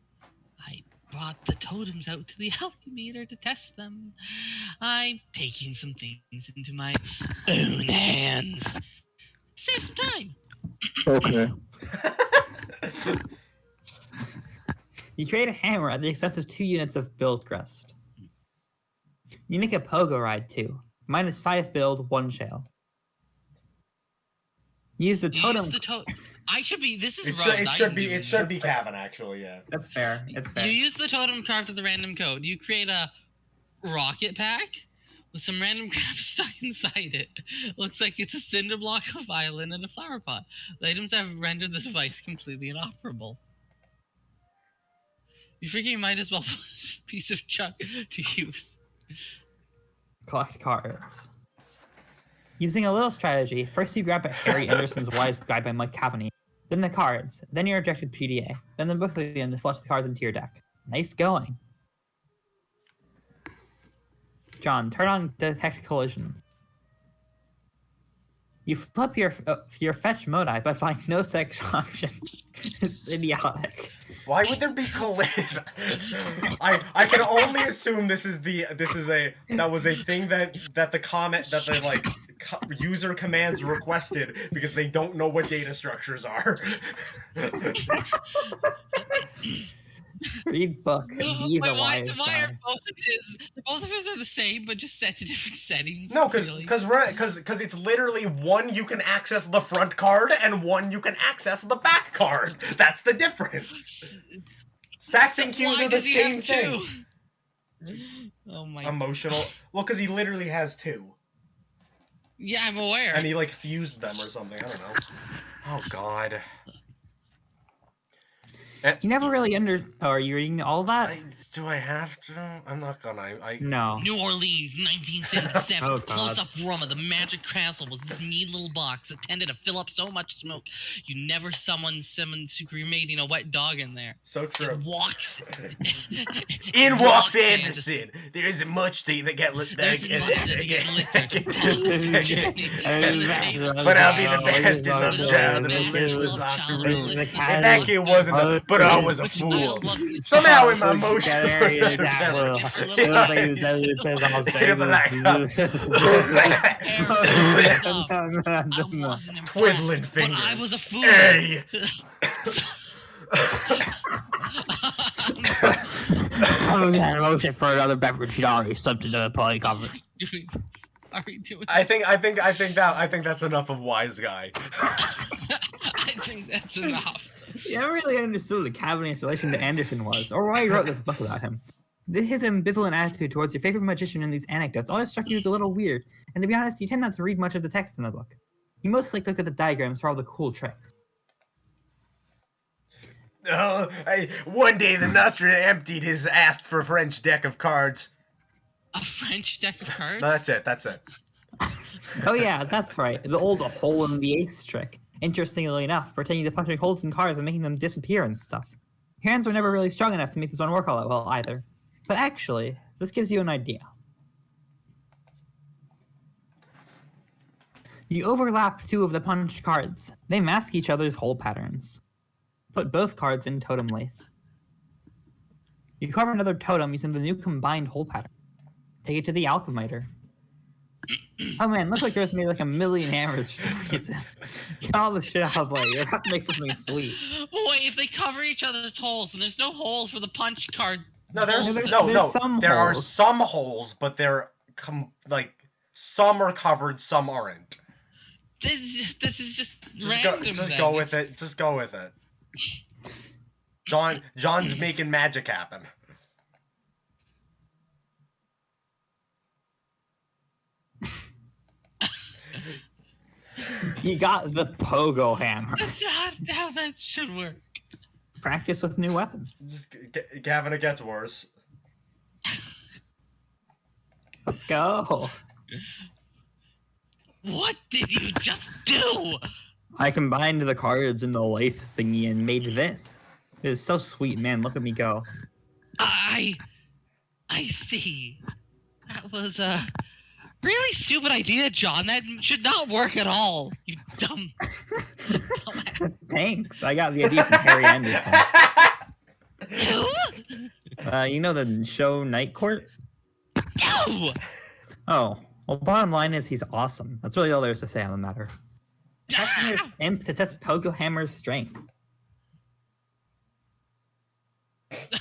I brought the totems out to the alchemeter to test them. I'm taking some things into my own hands. Save some time. Okay. You create a hammer at the expense of 2 units of build grist. You make a pogo ride too. -5 build, 1 shale. Use the totem. I should be. This is Rose. It should be Kevin, actually. Yeah. That's fair. It's fair. You use the totem carved with the random code. You create a rocket pack with some random crap stuck inside it. Looks like it's a cinder block, a violin, and a flower pot. The items have rendered this device completely inoperable. You figure you might as well put this piece of junk to use. Collect cards. Using a little strategy, first you grab a Harry Anderson's Wise Guide by Mike Cavany, then the cards, then your objective PDA, then the books at the end to flush the cards into your deck. Nice going. John, turn on detect collisions. You flip your fetch modi, but find no sex option. It's idiotic. Why would there be collision? I can only assume that was a thing that the user commands requested because they don't know what data structures are. Read book. Why are both of his are the same, but just set to different settings? No, because it's literally one you can access the front card and one you can access the back card. That's the difference. Stacks and queues are the same thing. Oh my. Emotional. Well, because he literally has 2. Yeah, I'm aware. And he fused them or something. I don't know. Oh God. You never really are you reading all that? Do I have to? I'm not gonna. No. New Orleans, 1977. Oh, Close-up room of the Magic Castle was this mean little box that tended to fill up so much smoke you never summoned someone to cremating a wet dog in there. So true. It walks. In walks Anderson. There isn't much thing that get lit. There isn't much that get liquored. But I'll be the best in the child of the Christmas afternoon. In fact, it wasn't the. But I was a fool. Somehow in my emotion. Twiddling fingers. But I was a fool. Hey. Someone's had a motion for another beverage already slipped into the poly cover. Are we doing? I think that's enough of wise guy. I think that's enough. You never really understood what Cavania's relation to Anderson was, or why he wrote this book about him. His ambivalent attitude towards your favorite magician in these anecdotes always struck you as a little weird, and to be honest, you tend not to read much of the text in the book. You mostly look at the diagrams for all the cool tricks. Oh, one day the Nostra emptied his asked for French deck of cards. A French deck of cards? No, that's it. Oh yeah, that's right. The old hole in the ace trick. Interestingly enough, pretending to punch holes in cards and making them disappear and stuff. Your hands were never really strong enough to make this one work all that well either. But actually, this gives you an idea. You overlap two of the punched cards. They mask each other's hole patterns. Put both cards in totem lathe. You carve another totem using the new combined hole pattern. Take it to the alchemiter. Oh man, looks like yours made like 1,000,000 hammers for some reason. Get all this shit out of the way. You're about to make something sweet. Well, wait, if they cover each other's holes, and there's no holes for the punch card. No, there some are holes. some holes, but they're some are covered, some aren't. This is just Just random. go with it. Just go with it. John's making magic happen. You got the pogo hammer. That's not how that should work. Practice with new weapon. Just Gavin, it gets worse. Let's go. What did you just do? I combined the cards in the lathe thingy and made this. It is so sweet, man. Look at me go. I see. That was a really stupid idea, John. That should not work at all. You dumb. Thanks. I got the idea from Harry Anderson. No. You know the show Night Court? No. Oh, well, bottom line is he's awesome. That's really all there is to say on the matter. Attacking your imp to test Pogo Hammer's strength.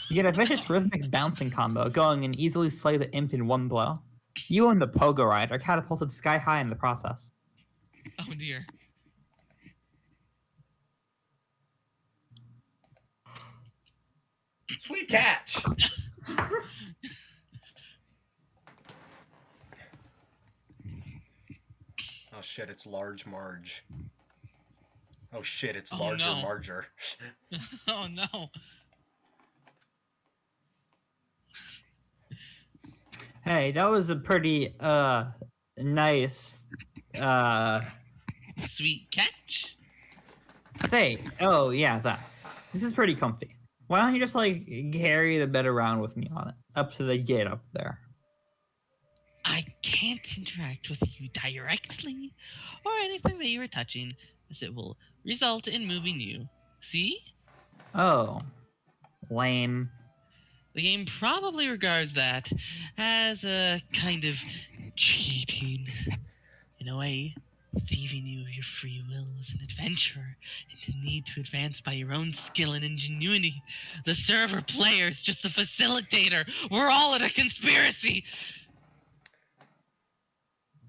You get a vicious rhythmic bouncing combo going and easily slay the imp in one blow. You and the Pogo Ride are catapulted sky high in the process. Oh dear. Sweet catch. Oh shit, it's Large Marge. Oh shit, it's Larger no. Marger. Oh no. Hey, that was a pretty nice Sweet catch. say. Oh yeah, that. This is pretty comfy. Why don't you just like carry the bed around with me on it up to the gate up there? I can't interact with you directly or anything that you are touching, as it will result in moving you. See? Oh, lame. The game probably regards that as a kind of cheating. In a way, thieving you of your free will as an adventurer and the need to advance by your own skill and ingenuity. The server player is just the facilitator. We're all in a conspiracy.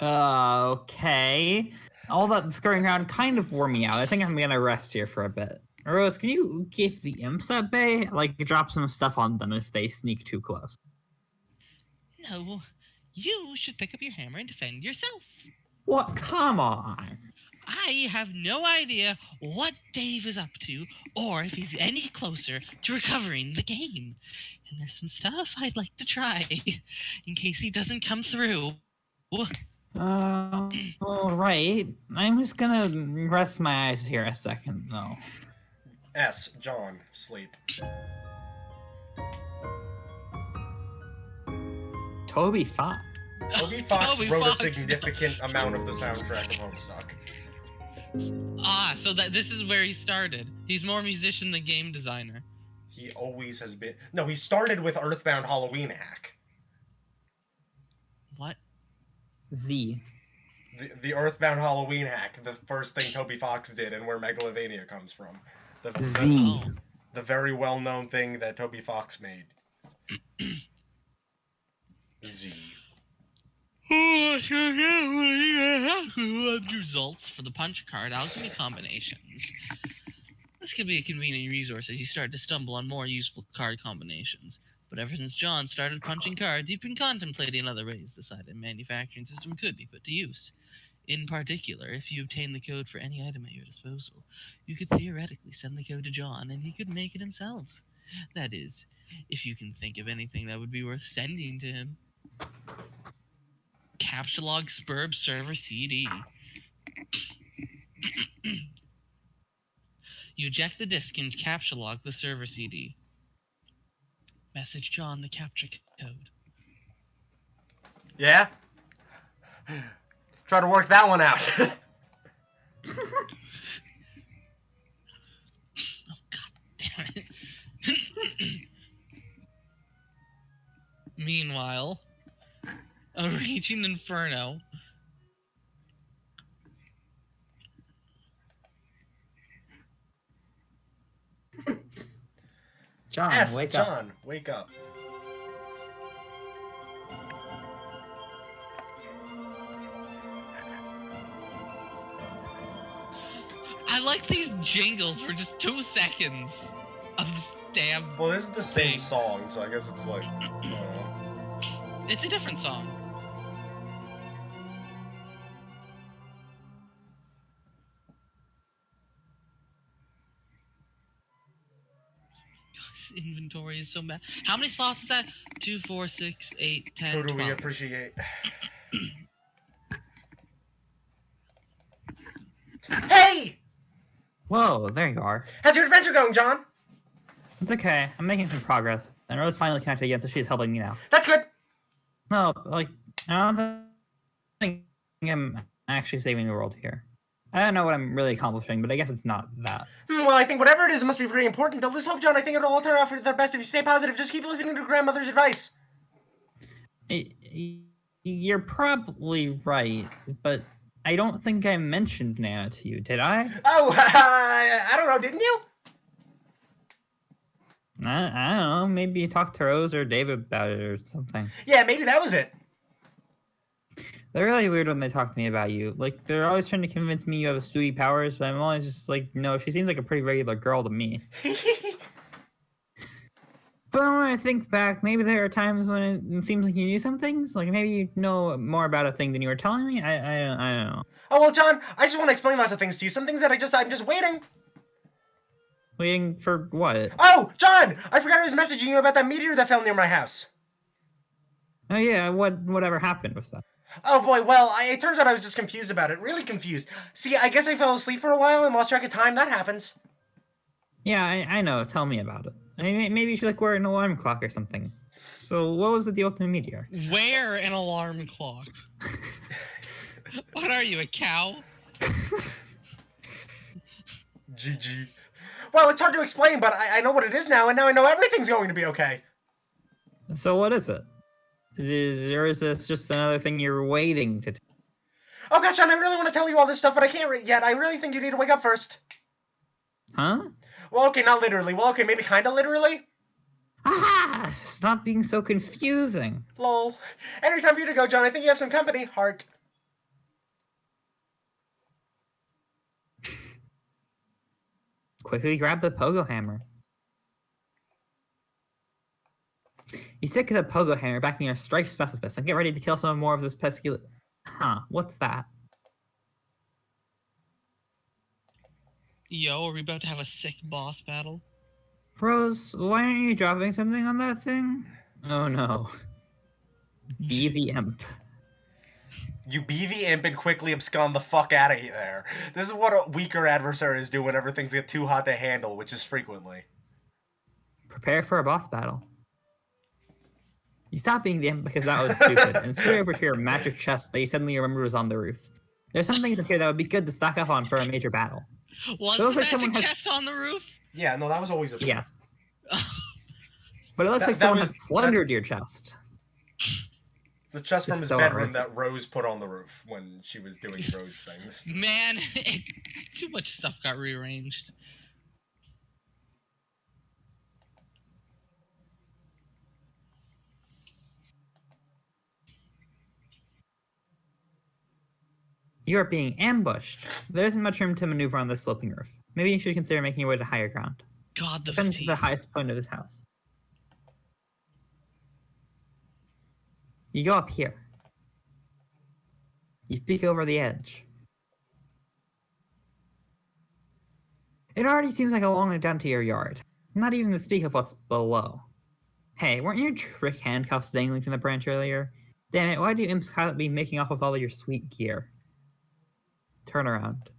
Okay. All that scurrying around kind of wore me out. I think I'm gonna rest here for a bit. Rose, can you keep the imps at bay? Like, drop some stuff on them if they sneak too close. No, you should pick up your hammer and defend yourself. What? Come on. I have no idea what Dave is up to or if he's any closer to recovering the game. And there's some stuff I'd like to try in case he doesn't come through. All right. I'm just gonna rest my eyes here a second, though. John, sleep. Toby Fox. Toby Fox Toby wrote Fox, a significant amount of the soundtrack of Homestuck. Ah, so this is where he started. He's more musician than game designer. He always has been. No, he started with Earthbound Halloween Hack. What? Z. The Earthbound Halloween Hack, the first thing Toby Fox did, and where Megalovania comes from. Z. Oh. The very well-known thing that Toby Fox made. Z. Results for the punch card alchemy combinations. This could be a convenient resource as you start to stumble on more useful card combinations. But ever since John started punching cards, you've been contemplating other ways the Sidon manufacturing system could be put to use. In particular, if you obtain the code for any item at your disposal, you could theoretically send the code to John and he could make it himself. That is, if you can think of anything that would be worth sending to him. Captcha Spurb Server CD. You eject the disk and captcha log the server CD. Message John the capture code. Yeah? Try to work that one out. Oh, god damn it. Meanwhile, a raging inferno. John, wake up. John, wake up. I like these jingles for just 2 seconds of this damn. Well, this is the same thing. song, so I guess it's like. It's a different song. This inventory is so bad. How many slots is that? 2, 4, 6, 8, 10, Who do 12. we appreciate? Hey! Whoa, there you are. How's your adventure going, John? It's okay. I'm making some progress. And Rose finally connected again, so she's helping me now. That's good. No, like, I don't think I'm actually saving the world here. I don't know what I'm really accomplishing, but I guess it's not that. Well, I think whatever it is, it must be pretty important. Let's hope, John. I think it'll all turn out for the best if you stay positive. Just keep listening to grandmother's advice. You're probably right, but I don't think I mentioned Nana to you, did I? Oh, I don't know. Didn't you? I don't know. Maybe you talked to Rose or David about it or something. Yeah, maybe that was it. They're really weird when they talk to me about you. Like, they're always trying to convince me you have spooky powers, but I'm always just like, no, she seems like a pretty regular girl to me. But when I think back, maybe there are times when it seems like you knew some things. Like, maybe you know more about a thing than you were telling me. I don't know. Oh, well, John, I just want to explain lots of things to you. Some things that I'm just waiting. Waiting for what? Oh, John, I forgot I was messaging you about that meteor that fell near my house. Oh, yeah, whatever happened with that? Oh, boy, well, it turns out I was just confused about it. Really confused. See, I guess I fell asleep for a while and lost track of time. That happens. Yeah, I know. Tell me about it. I mean, maybe you should, like, wear an alarm clock or something. So, what was the deal with the meteor? Wear an alarm clock. What are you, a cow? GG. Well, it's hard to explain, but I know what it is now, and now I know everything's going to be okay. So, what is it? Or is this just another thing you're waiting to Oh, gosh, John, I really want to tell you all this stuff, but I can't yet. I really think you need to wake up first. Huh? Well, okay, not literally. Well, okay, maybe kind of literally. Ah! Stop being so confusing. Lol. Any time for you to go, John. I think you have some company. Heart. Quickly grab the pogo hammer. You stick the pogo hammer back in your strife specialist and get ready to kill some more of this pesky. Huh? What's that? Yo, are we about to have a sick boss battle? Rose, why aren't you dropping something on that thing? Oh no. Be the imp. You be the imp and quickly abscond the fuck out of there. This is what weaker adversaries do whenever things get too hot to handle, which is frequently. Prepare for a boss battle. You stop being the imp because that was stupid, and screw over to your magic chest that you suddenly remember was on the roof. There's some things in here that would be good to stock up on for a major battle. Was Those the like magic someone chest on the roof? Yeah, no, that was always a Yes. But it looks like That someone was- has plundered your chest. the chest from It's his so bedroom outrageous. that Rose put on the roof when she was doing Rose things. Man, too much stuff got rearranged. You are being ambushed. There isn't much room to maneuver on this sloping roof. Maybe you should consider making your way to higher ground. God, those Ascend to the teeth. highest point of this house. You go up here. You peek over the edge. It already seems like a long way down to your yard. Not even to speak of what's below. Hey, weren't your trick handcuffs dangling from the branch earlier? Damn it, why do you imps be making off with all of your sweet gear? Turn around.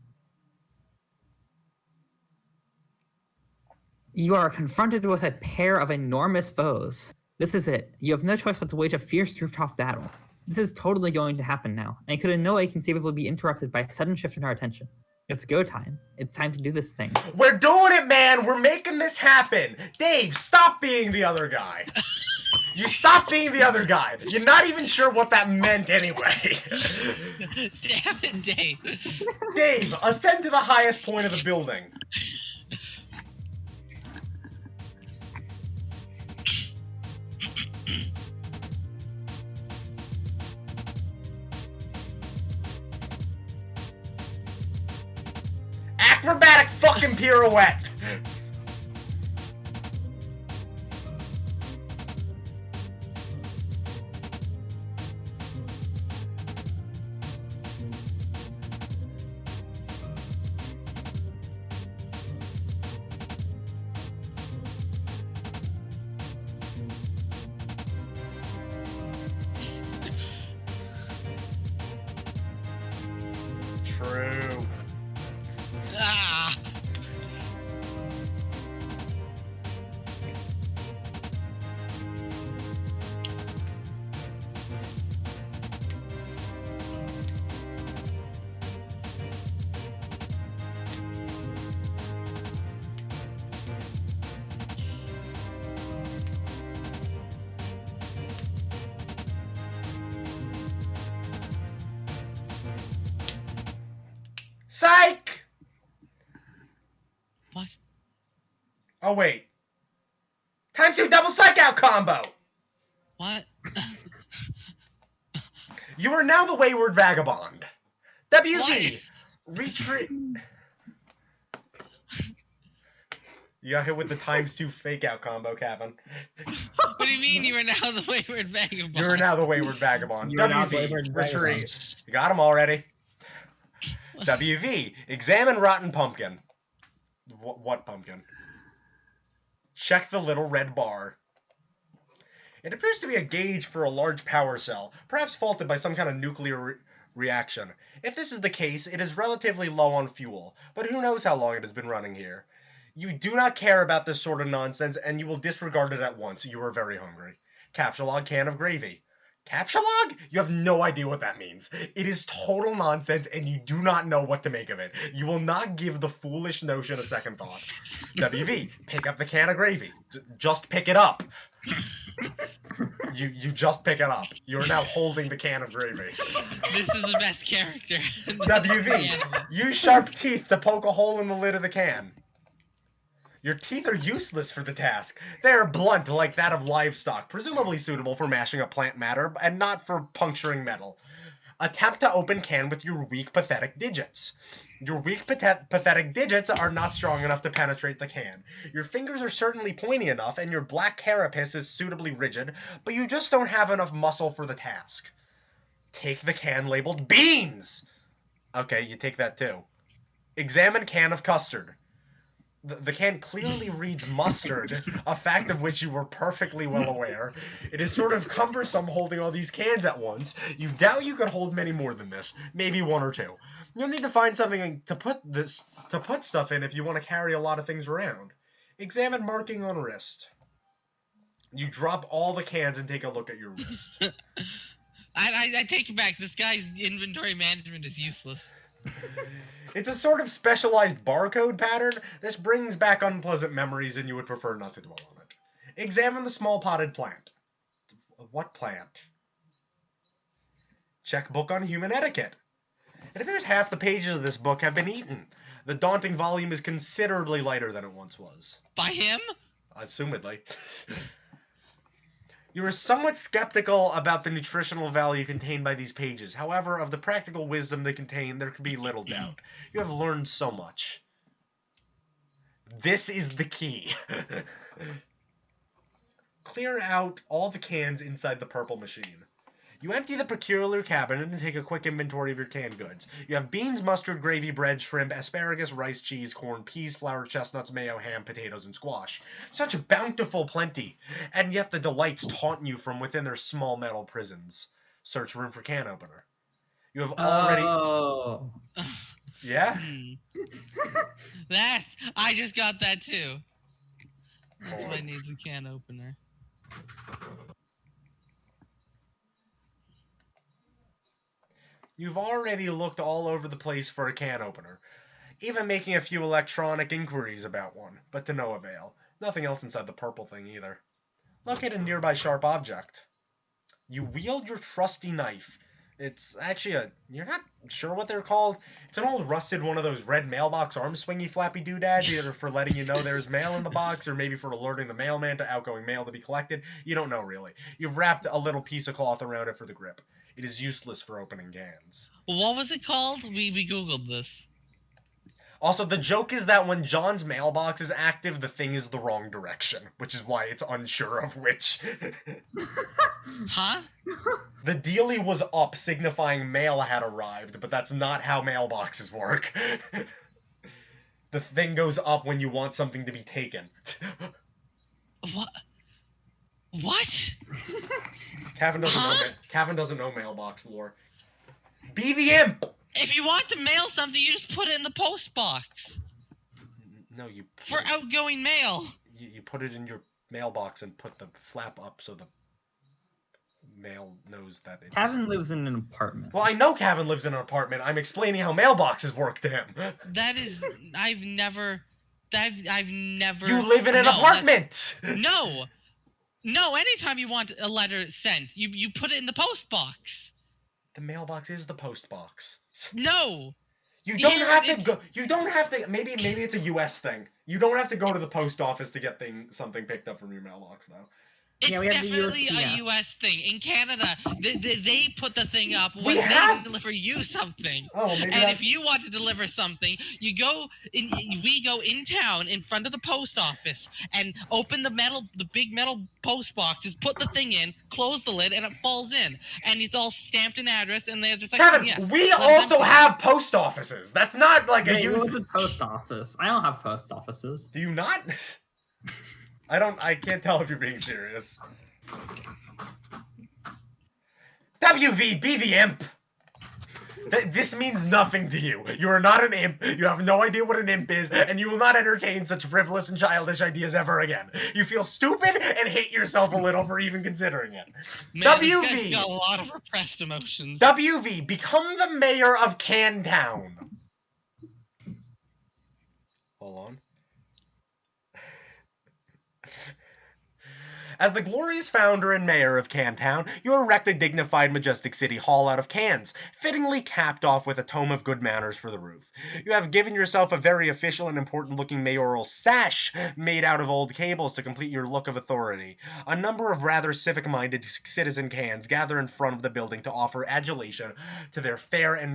You are confronted with a pair of enormous foes. This is it. You have no choice but to wage a fierce rooftop battle. This is totally going to happen now, and it could in no way conceivably be interrupted by a sudden shift in our attention. It's go time. It's time to do this thing. We're doing it, man! We're making this happen! Dave, stop being the other guy! You stop being the other guy! You're not even sure what that meant anyway! Damn it, Dave! Dave, ascend to the highest point of the building. Acrobatic fucking pirouette! True. Ah! Psych! What? Oh, wait. Times 2 double psych out combo! What? You are now the wayward vagabond. WV! What? Retreat. You got hit with the times 2 fake out combo, Kevin. What do you mean you are now the wayward vagabond? You are now the wayward vagabond. You are now the WV, wayward retreat. vagabond. You got him already. WV, examine rotten pumpkin. What pumpkin? Check the little red bar. It appears to be a gauge for a large power cell, perhaps faulted by some kind of nuclear reaction. If this is the case, it is relatively low on fuel, but who knows how long it has been running here. You do not care about this sort of nonsense, and you will disregard it at once. You are very hungry. Capsulog can of gravy. Capsulog? You have no idea what that means. It is total nonsense, and you do not know what to make of it. You will not give the foolish notion a second thought. WV, pick up the can of gravy. Just pick it up. You just pick it up. You are now holding the can of gravy. This is the best character. WV, use sharp teeth to poke a hole in the lid of the can. Your teeth are useless for the task. They are blunt like that of livestock, presumably suitable for mashing up plant matter, and not for puncturing metal. Attempt to open can with your weak, pathetic digits. Your weak, pathetic digits are not strong enough to penetrate the can. Your fingers are certainly pointy enough, and your black carapace is suitably rigid, but you just don't have enough muscle for the task. Take the can labeled beans! Okay, you take that too. Examine can of custard. The can clearly reads mustard, a fact of which you were perfectly well aware. It is sort of cumbersome holding all these cans at once. You doubt you could hold many more than this, maybe one or two. You'll need to find something to put stuff in if you want to carry a lot of things around. Examine marking on wrist. You drop all the cans and take a look at your wrist. I take it back. This guy's inventory management is useless. It's a sort of specialized barcode pattern. This brings back unpleasant memories, and you would prefer not to dwell on it. Examine the small potted plant. What plant? Check book on human etiquette. It appears half the pages of this book have been eaten. The daunting volume is considerably lighter than it once was. By him? Assumedly. You are somewhat skeptical about the nutritional value contained by these pages. However, of the practical wisdom they contain, there can be little doubt. You have learned so much. This is the key. Clear out all the cans inside the purple machine. You empty the peculiar cabinet and take a quick inventory of your canned goods. You have beans, mustard, gravy, bread, shrimp, asparagus, rice, cheese, corn, peas, flour, chestnuts, mayo, ham, potatoes, and squash. Such a bountiful plenty, and yet the delights taunt you from within their small metal prisons. Search room for can opener. You have already... Oh. Yeah? That I just got that too. That's Hold why on. it needs a can opener. You've already looked all over the place for a can opener, even making a few electronic inquiries about one, but to no avail. Nothing else inside the purple thing either. Locate a nearby sharp object. You wield your trusty knife. It's actually you're not sure what they're called. It's an old rusted one of those red mailbox arm swingy flappy doodads, either for letting you know there's mail in the box or maybe for alerting the mailman to outgoing mail to be collected. You don't know really. You've wrapped a little piece of cloth around it for the grip. It is useless for opening cans. What was it called? We googled this. Also, the joke is that when John's mailbox is active, the thing is the wrong direction, which is why it's unsure of which. Huh? The dealie was up, signifying mail had arrived, but that's not how mailboxes work. The thing goes up when you want something to be taken. What? What? Cavan doesn't Huh? know. Cavan doesn't know mailbox lore. Be the imp. If you want to mail something, you just put it in the post box No, you for outgoing mail. you put it in your mailbox and put the flap up so the mail knows that it's... Kevin lives in an apartment. Well, I know Cavan lives in an apartment. I'm explaining how mailboxes work to him. That is, I've never. You live in an No, apartment. No. Anytime you want a letter sent, you put it in the post box. The mailbox is the post box. No. You don't Here, have to it's- go. You don't have to. Maybe it's a U.S. thing. You don't have to go to the post office to get something picked up from your mailbox, though. It's Yeah, we have the definitely a USPS. U.S. thing. In Canada, they put the thing up when We they have- deliver you something. Oh, maybe And that's... if you want to deliver something, we go in town in front of the post office and open the big metal post boxes, put the thing in, close the lid, and it falls in. And it's all stamped an address, and they're just like, Kevin, yes. we let's also empty it." have post offices. That's not like Wait, a... what was a post office? I don't have post offices. Do you not? I can't tell if you're being serious. WV, be the imp. This means nothing to you. You are not an imp. You have no idea what an imp is, and you will not entertain such frivolous and childish ideas ever again. You feel stupid and hate yourself a little for even considering it. Man, this WV. guy's got a lot of repressed emotions. WV, become the mayor of Cantown. Hold on. As the glorious founder and mayor of Cantown, you erect a dignified, majestic city hall out of cans, fittingly capped off with a tome of good manners for the roof. You have given yourself a very official and important-looking mayoral sash made out of old cables to complete your look of authority. A number of rather civic-minded citizen cans gather in front of the building to offer adulation to their fair and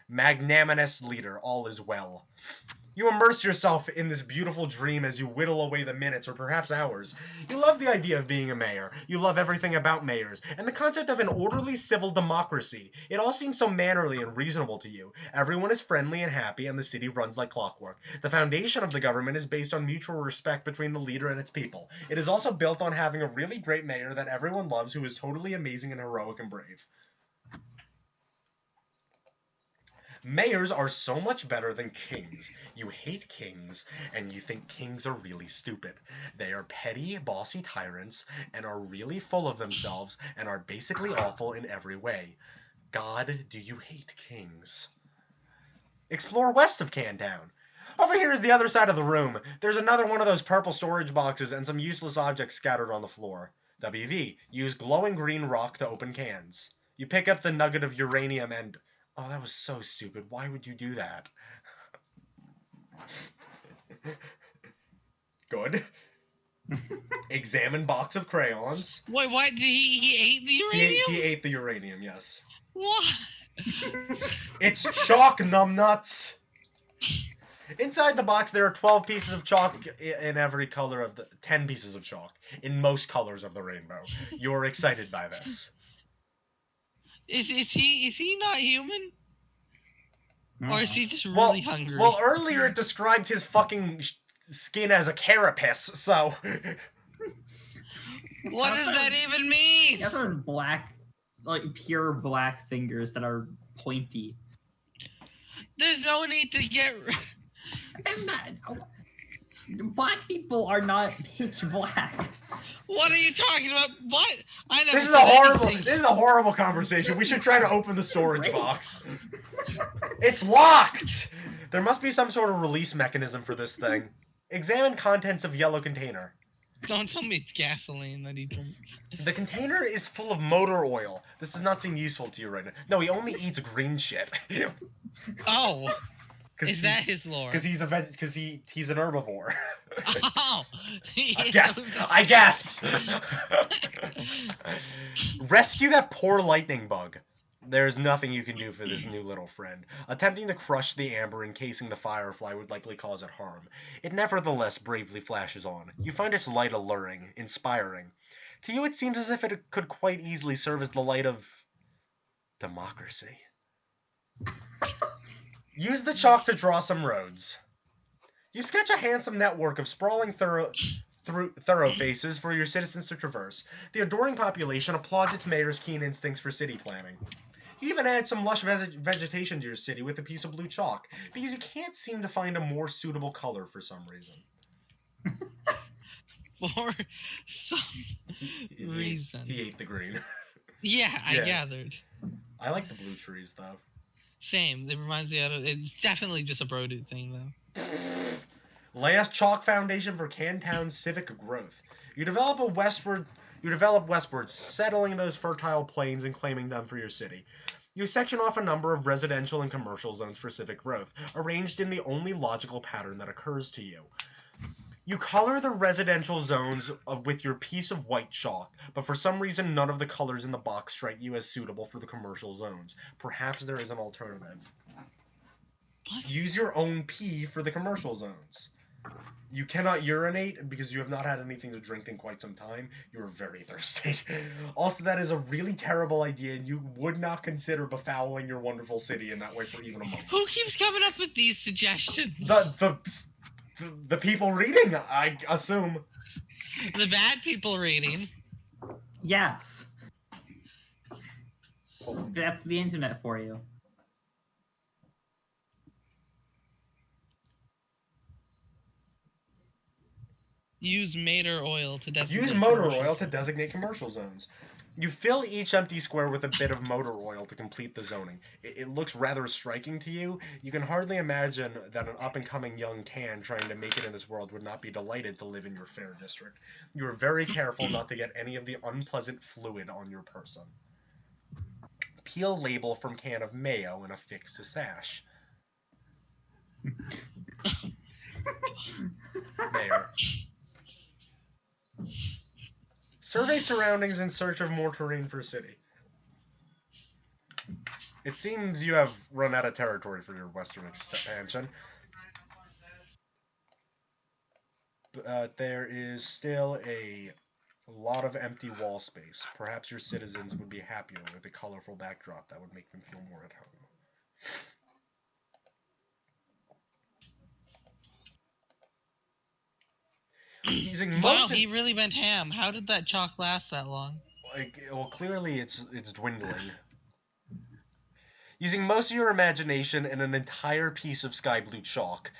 magnanimous leader. All is well. You immerse yourself in this beautiful dream as you whittle away the minutes or perhaps hours. You love the idea of being a mayor. You love everything about mayors, and the concept of an orderly civil democracy. It all seems so mannerly and reasonable to you. Everyone is friendly and happy, and the city runs like clockwork. The foundation of the government is based on mutual respect between the leader and its people. It is also built on having a really great mayor that everyone loves who is totally amazing and heroic and brave. Mayors are so much better than kings. You hate kings, and you think kings are really stupid. They are petty, bossy tyrants, and are really full of themselves, and are basically awful in every way. God, do you hate kings? Explore west of Cantown. Over here is the other side of the room. There's another one of those purple storage boxes and some useless objects scattered on the floor. WV, use glowing green rock to open cans. You pick up the nugget of uranium and... Oh, that was so stupid. Why would you do that? Good. Examine box of crayons. Wait, what? Did he ate the uranium? He ate the uranium, yes. What? It's chalk, numbnuts! Inside the box, there are 12 pieces of chalk in every color of the... 10 pieces of chalk in most colors of the rainbow. You're excited by this. Is he not human? Or is he just Well, really hungry? well, earlier it described his fucking skin as a carapace, so... What does that even mean? He also has black, like pure black fingers that are pointy. There's no need to get. I'm not. Black people are not pitch black. What are you talking about? What? I never This is said a horrible. anything. This is a horrible conversation. We should try to open the storage Great. box. It's locked. There must be some sort of release mechanism for this thing. Examine contents of yellow container. Don't tell me it's gasoline that he drinks. The container is full of motor oil. This does not seem useful to you right now. No, he only eats green shit. Oh, is that his lore? Because he's he's an herbivore. Oh, I guess. Rescue that poor lightning bug. There's nothing you can do for this new little friend. Attempting to crush the amber encasing the firefly would likely cause it harm. It nevertheless bravely flashes on. You find its light alluring, inspiring. To you it seems as if it could quite easily serve as the light of... democracy. Use the chalk to draw some roads. You sketch a handsome network of sprawling thoroughfaces for your citizens to traverse. The adoring population applauds its mayor's keen instincts for city planning. You even add some lush vegetation to your city with a piece of blue chalk, because you can't seem to find a more suitable color for some reason. For some reason. He ate the green. Yeah, I gathered. I like the blue trees, though. Same. It reminds me of... It's definitely just a Brodu thing, though. Last chalk foundation for Cantown's civic growth. You develop westward, settling those fertile plains and claiming them for your city. You section off a number of residential and commercial zones for civic growth, arranged in the only logical pattern that occurs to you. You color the residential zones with your piece of white chalk, but for some reason none of the colors in the box strike you as suitable for the commercial zones. Perhaps there is an alternative. What? Use your own pee for the commercial zones. You cannot urinate because you have not had anything to drink in quite some time. You are very thirsty. Also, that is a really terrible idea, and you would not consider befouling your wonderful city in that way for even a moment. Who keeps coming up with these suggestions? The people reading, I assume. The bad people reading. Yes. That's the internet for you. Use motor oil to designate. Use motor oil to designate commercial zones. You fill each empty square with a bit of motor oil to complete the zoning. It looks rather striking to you. You can hardly imagine that an up-and-coming young can trying to make it in this world would not be delighted to live in your fair district. You are very careful not to get any of the unpleasant fluid on your person. Peel label from can of mayo and affix to sash. Mayor. Survey surroundings in search of more terrain for city. It seems you have run out of territory for your western expansion. But there is still a lot of empty wall space. Perhaps your citizens would be happier with a colorful backdrop that would make them feel more at home. Wow, he really went ham. How did that chalk last that long? Well, clearly it's dwindling. Using most of your imagination and an entire piece of sky blue chalk,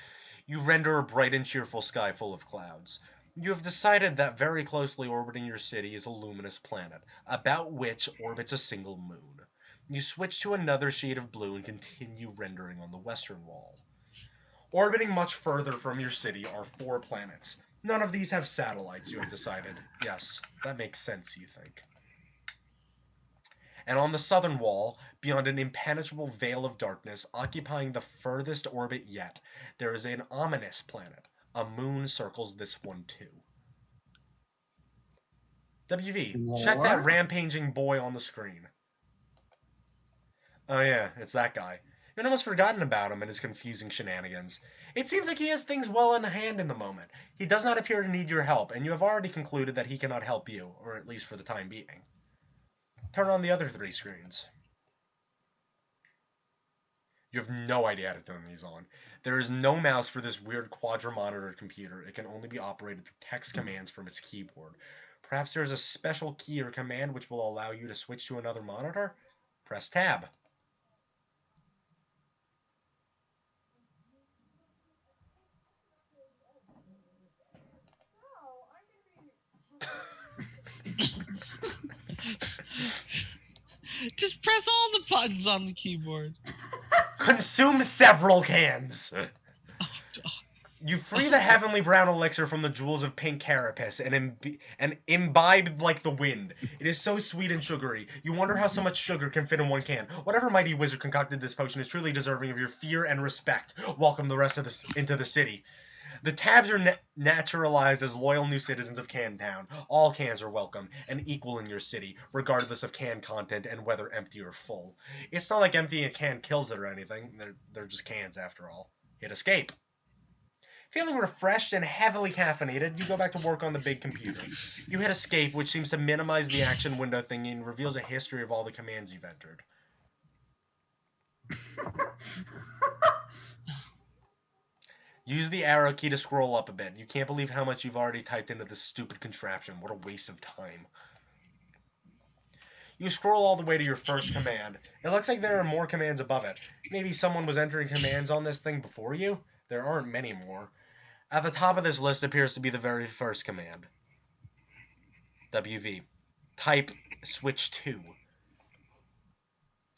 you render a bright and cheerful sky full of clouds. You have decided that very closely orbiting your city is a luminous planet, about which orbits a single moon. You switch to another shade of blue and continue rendering on the western wall. Orbiting much further from your city are 4 planets. None of these have satellites, you have decided. Yes, that makes sense, you think. And on the southern wall, beyond an impenetrable veil of darkness, occupying the furthest orbit yet, there is an ominous planet. A moon circles this one too. WV, check that rampaging boy on the screen. Oh yeah, it's that guy. You'd almost forgotten about him and his confusing shenanigans. It seems like he has things well in hand in the moment. He does not appear to need your help, and you have already concluded that he cannot help you, or at least for the time being. Turn on the other 3 screens. You have no idea how to turn these on. There is no mouse for this weird quadra-monitored computer. It can only be operated through text commands from its keyboard. Perhaps there is a special key or command which will allow you to switch to another monitor? Press Tab. Just press all the buttons on the keyboard. Consume several cans! Oh, God. You free the heavenly brown elixir from the jewels of pink carapace and imbibe like the wind. It is so sweet and sugary. You wonder how so much sugar can fit in one can. Whatever mighty wizard concocted this potion is truly deserving of your fear and respect. Welcome the rest of this into the city. The tabs are naturalized as loyal new citizens of Cantown. All cans are welcome and equal in your city, regardless of can content and whether empty or full. It's not like emptying a can kills it or anything. They're just cans after all. Hit escape. Feeling refreshed and heavily caffeinated, you go back to work on the big computer. You hit escape, which seems to minimize the action window thingy and reveals a history of all the commands you've entered. Use the arrow key to scroll up a bit. You can't believe how much you've already typed into this stupid contraption. What a waste of time. You scroll all the way to your first command. It looks like there are more commands above it. Maybe someone was entering commands on this thing before you? There aren't many more. At the top of this list appears to be the very first command. WV. Type switch 2.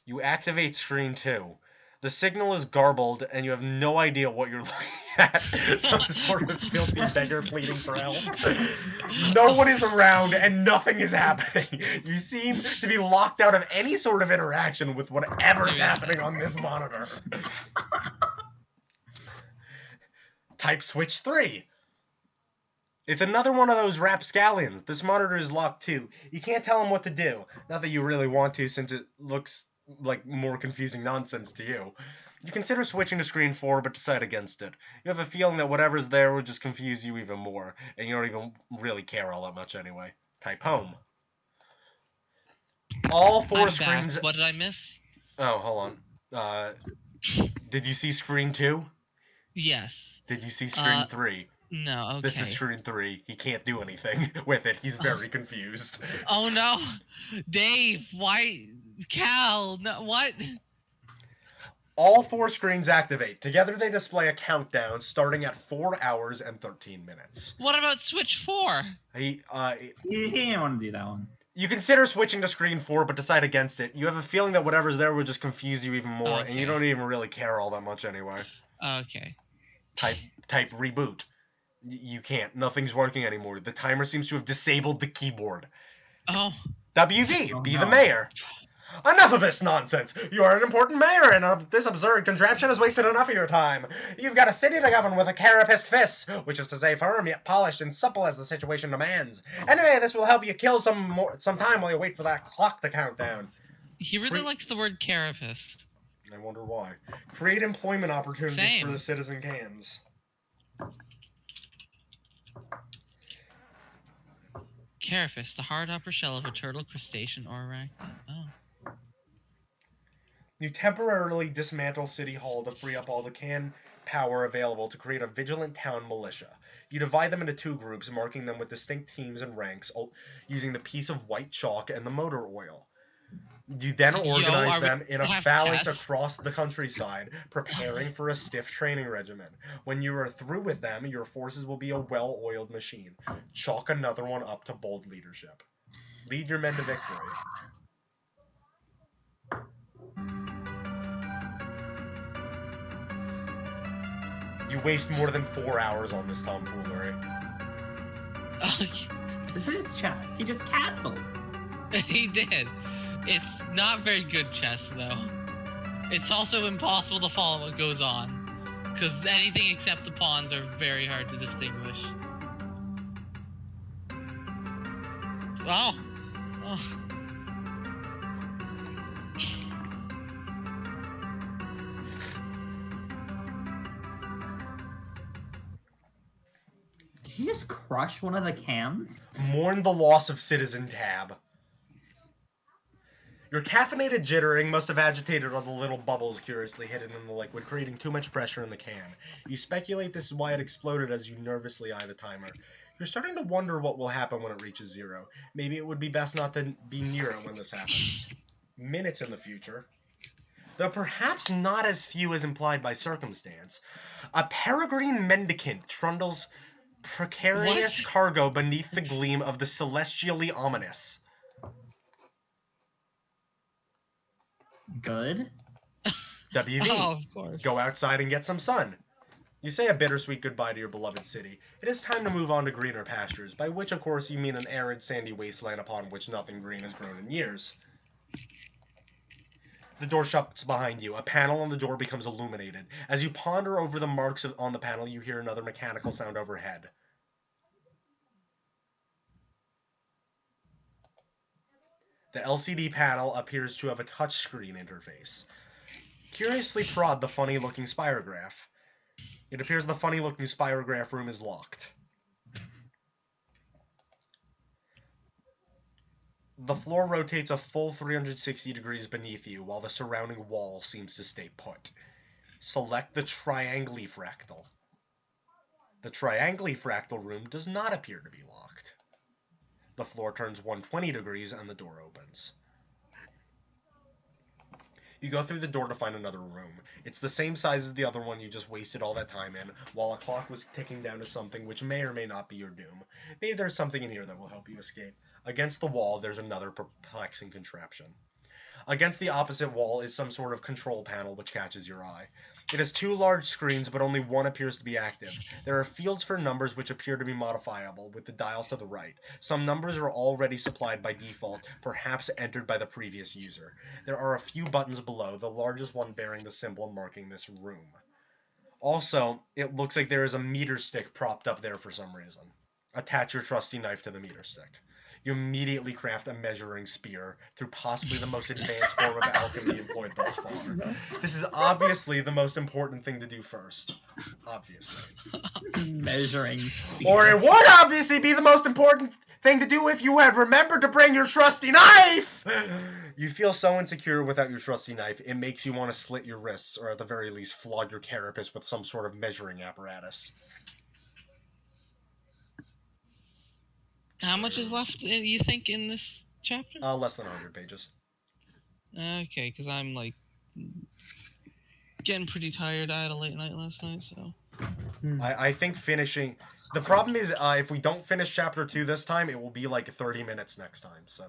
You activate screen 2. The signal is garbled, and you have no idea what you're looking at. Some sort of filthy beggar pleading for help. No one is around, and nothing is happening. You seem to be locked out of any sort of interaction with whatever's happening on this monitor. Type switch 3. It's another one of those rapscallions. This monitor is locked too. You can't tell him what to do. Not that you really want to, since it looks like more confusing nonsense to you. You consider switching to screen 4, but decide against it. You have a feeling that whatever's there would just confuse you even more, and you don't even really care all that much anyway. Type home. All 4 screens... Back. What did I miss? Oh, hold on. Did you see screen 2? Yes. Did you see screen 3? No, okay. This is screen 3. He can't do anything with it. He's very confused. Oh no! Dave, why? Cal, no, what? All 4 screens activate. Together they display a countdown starting at 4 hours and 13 minutes. What about switch 4? He didn't want to do that one. You consider switching to screen 4, but decide against it. You have a feeling that whatever's there would just confuse you even more, and you don't even really care all that much anyway. Okay. Type reboot. You can't. Nothing's working anymore. The timer seems to have disabled the keyboard. Oh. WV, be the mayor. Enough of this nonsense. You are an important mayor, and this absurd contraption has wasted enough of your time. You've got a city to govern with a carapaced fist, which is to say firm yet polished and supple as the situation demands. Anyway, this will help you kill some time while you wait for that clock to count down. He really likes the word carapace. I wonder why. Create employment opportunities for the citizen cans. Carapace, the hard upper shell of a turtle, crustacean, or arachnid. Oh. You temporarily dismantle City Hall to free up all the can power available to create a vigilant town militia. You divide them into 2 groups, marking them with distinct teams and ranks, using the piece of white chalk and the motor oil. You then organize them in a phalanx across the countryside, preparing for a stiff training regimen. When you are through with them, your forces will be a well-oiled machine. Chalk another one up to bold leadership. Lead your men to victory. You waste more than 4 hours on this tomfoolery. This is chess. He just castled. He did. It's not very good chess, though. It's also impossible to follow what goes on, because anything except the pawns are very hard to distinguish. Oh. Oh. Did you just crush one of the cans? Mourn the loss of Citizen Tab. Your caffeinated jittering must have agitated all the little bubbles curiously hidden in the liquid, creating too much pressure in the can. You speculate this is why it exploded as you nervously eye the timer. You're starting to wonder what will happen when it reaches 0. Maybe it would be best not to be near it when this happens. Minutes in the future. Though perhaps not as few as implied by circumstance. A peregrine mendicant trundles precarious What? cargo beneath the gleam of the celestially ominous. Good. WV. Oh, of course. Go outside and get some sun. You say a bittersweet goodbye to your beloved city. It is time to move on to greener pastures, by which, of course, you mean an arid, sandy wasteland upon which nothing green has grown in years. The door shuts behind you. A panel on the door becomes illuminated. As you ponder over the marks on the panel, you hear another mechanical sound overhead. The LCD panel appears to have a touchscreen interface. Curiously prod the funny-looking spirograph. It appears the funny-looking spirograph room is locked. The floor rotates a full 360 degrees beneath you, while the surrounding wall seems to stay put. Select the trianglifractal. The trianglifractal room does not appear to be locked. The floor turns 120 degrees and the door opens. You go through the door to find another room. It's the same size as the other one you just wasted all that time in, while a clock was ticking down to something which may or may not be your doom. Maybe there's something in here that will help you escape. Against the wall, there's another perplexing contraption. Against the opposite wall is some sort of control panel which catches your eye. It has 2 large screens, but only one appears to be active. There are fields for numbers which appear to be modifiable, with the dials to the right. Some numbers are already supplied by default, perhaps entered by the previous user. There are a few buttons below, the largest one bearing the symbol marking this room. Also, it looks like there is a meter stick propped up there for some reason. Attach your trusty knife to the meter stick. You immediately craft a measuring spear through possibly the most advanced form of alchemy employed thus far. This is obviously the most important thing to do first. Obviously. Measuring speed. Or it would obviously be the most important thing to do if you had remembered to bring your trusty knife! You feel so insecure without your trusty knife, it makes you want to slit your wrists, or at the very least flog your carapace with some sort of measuring apparatus. How much is left, you think, in this chapter? Less than 100 pages. Okay, because I'm, like, getting pretty tired. I had a late night last night, so... I think finishing... The problem is, if we don't finish Chapter 2 this time, it will be like 30 minutes next time, so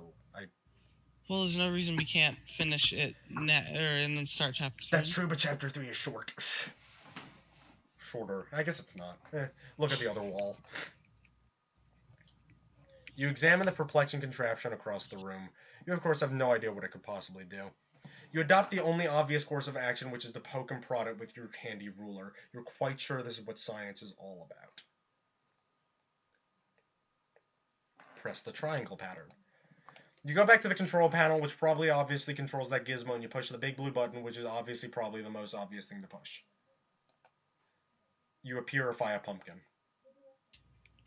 Well, there's no reason we can't finish it and then start Chapter 3. That's true, but Chapter 3 is short. Shorter. I guess it's not. Look at the other wall. You examine the perplexing contraption across the room. You, of course, have no idea what it could possibly do. You adopt the only obvious course of action, which is to poke and prod it with your handy ruler. You're quite sure this is what science is all about. Press the triangle pattern. You go back to the control panel, which probably obviously controls that gizmo, and you push the big blue button, which is obviously probably the most obvious thing to push. You purify a pumpkin.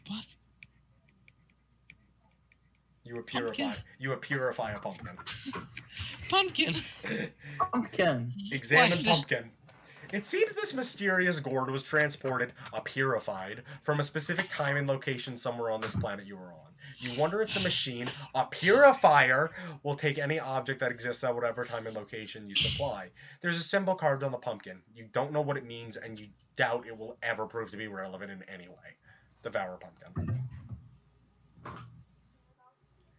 What? You purify a pumpkin. Pumpkin! Pumpkin. Examine What? pumpkin. It seems this mysterious gourd was transported, purified, from a specific time and location somewhere on this planet you are on. You wonder if the machine, a purifier, will take any object that exists at whatever time and location you supply. There's a symbol carved on the pumpkin. You don't know what it means, and you doubt it will ever prove to be relevant in any way. Devour pumpkin.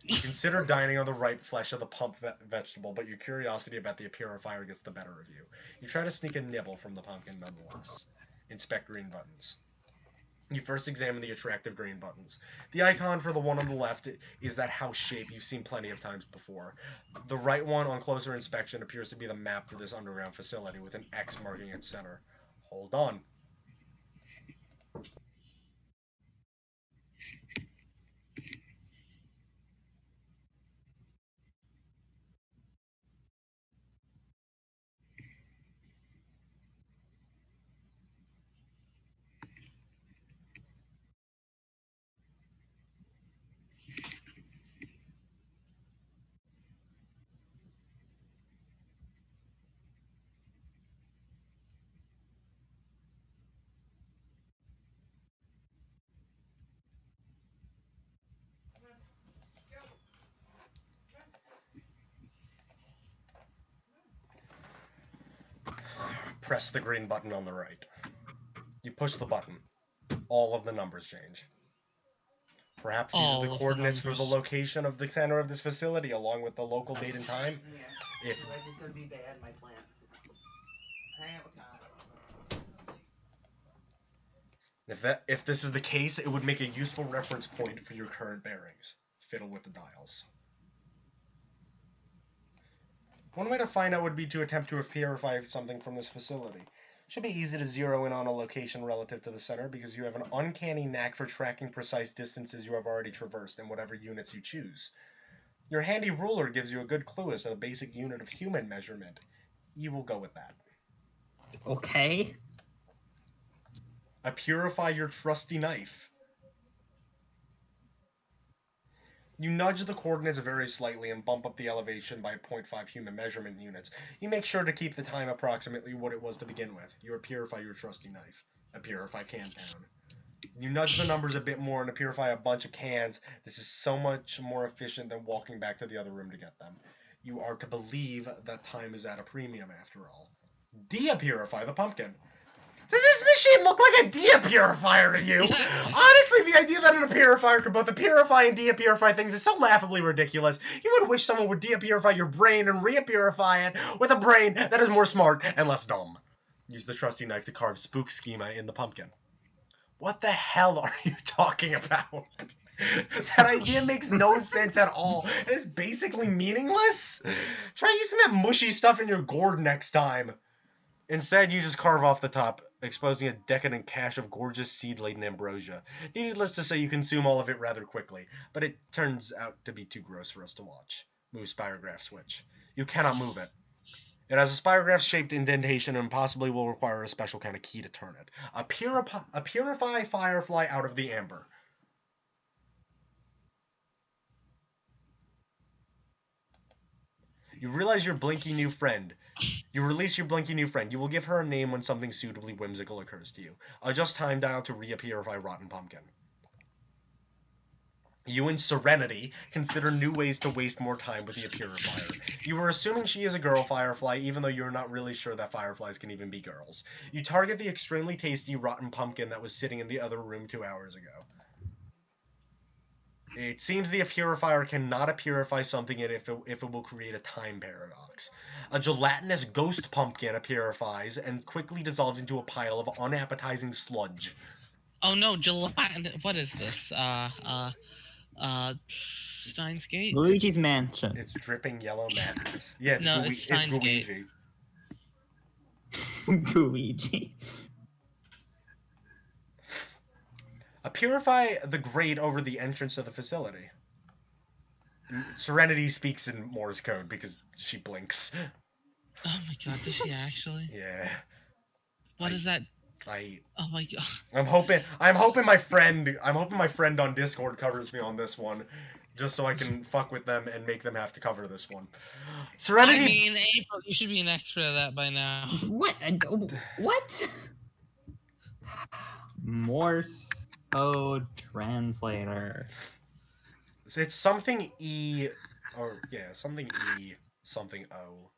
You consider dining on the ripe flesh of the pump vegetable, but your curiosity about the purifier gets the better of you. You try to sneak a nibble from the pumpkin nonetheless. Inspect green buttons. You first examine the attractive green buttons. The icon for the one on the left is that house shape you've seen plenty of times before. The right one, on closer inspection, appears to be the map for this underground facility, with an X marking its center. Hold on. press the green button on the right. You push the button. All of the numbers change. Perhaps these are the All of the coordinates for the numbers. location of the center of this facility, along with the local date and time. Yeah. If Like it's gonna be bad, my plant. Hang out with if this is the case, it would make a useful reference point for your current bearings. Fiddle with the dials. One way to find out would be to attempt to purify something from this facility. It should be easy to zero in on a location relative to the center because you have an uncanny knack for tracking precise distances you have already traversed in whatever units you choose. Your handy ruler gives you a good clue as to the basic unit of human measurement. You will go with that. Okay. Purify your trusty knife. You nudge the coordinates very slightly and bump up the elevation by 0.5 human measurement units. You make sure to keep the time approximately what it was to begin with. You purify your trusty knife. Purify can pound. You nudge the numbers a bit more and purify a bunch of cans. This is so much more efficient than walking back to the other room to get them. You are to believe that time is at a premium after all. Purify the pumpkin. Does this machine look like a depurifier to you? Honestly, the idea that an purifier could both purify and depurify things is so laughably ridiculous. You would wish someone would depurify your brain and repurify it with a brain that is more smart and less dumb. Use the trusty knife to carve spook schema in the pumpkin. What the hell are you talking about? That idea makes no sense at all. It's basically meaningless. Try using that mushy stuff in your gourd next time. Instead, you just carve off the top, exposing a decadent cache of gorgeous seed-laden ambrosia. Needless to say, you consume all of it rather quickly, but it turns out to be too gross for us to watch. Move spirograph switch. You cannot move it. It has a spirograph-shaped indentation and possibly will require a special kind of key to turn it. Purify firefly out of the amber. You realize your blinky new friend. You release your blinky new friend. You will give her a name when something suitably whimsical occurs to you. Adjust time dial to purify rotten pumpkin. You and Serenity consider new ways to waste more time with the purifier. You are assuming she is a girl firefly, even though you're not really sure that fireflies can even be girls. You target the extremely tasty rotten pumpkin that was sitting in the other room 2 hours ago. It seems the purifier cannot purify something if it will create a time paradox. A gelatinous ghost pumpkin purifies and quickly dissolves into a pile of unappetizing sludge. Oh no, gelatin. What is this? Steins Gate? Luigi's Mansion. It's dripping yellow madness. Yeah, it's, No, it's Steins Gate. Luigi. Luigi. Purify the grate over the entrance to the facility. Serenity speaks in Morse code because she blinks. Oh my god, does she actually? Yeah. What is that? Oh my god. I'm hoping my friend on Discord covers me on this one, just so I can fuck with them and make them have to cover this one. Serenity. I mean, April, you should be an expert at that by now. What? What? Morse code translator. It's something E, or yeah, something E, something O.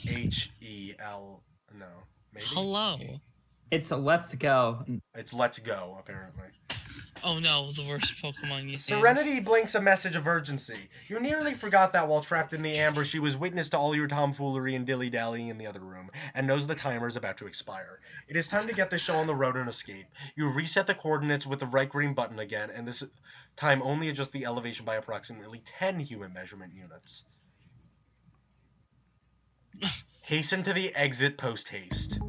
H-E-L, no, maybe? Hello. It's a let's go. It's let's go, apparently. Oh no, the worst Pokemon games. Serenity blinks a message of urgency. You nearly forgot that while trapped in the amber, she was witness to all your tomfoolery and dilly-dallying in the other room, and knows the timer is about to expire. It is time to get the show on the road and escape. You reset the coordinates with the right green button again, and this time only adjust the elevation by approximately 10 human measurement units. Hasten to the exit post-haste.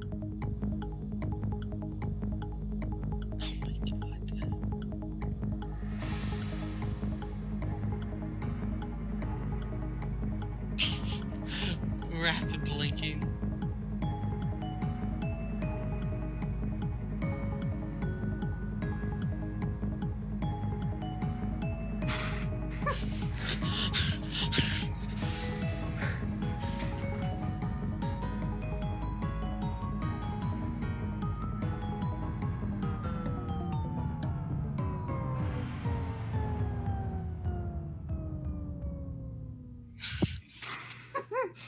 Rapid blinking.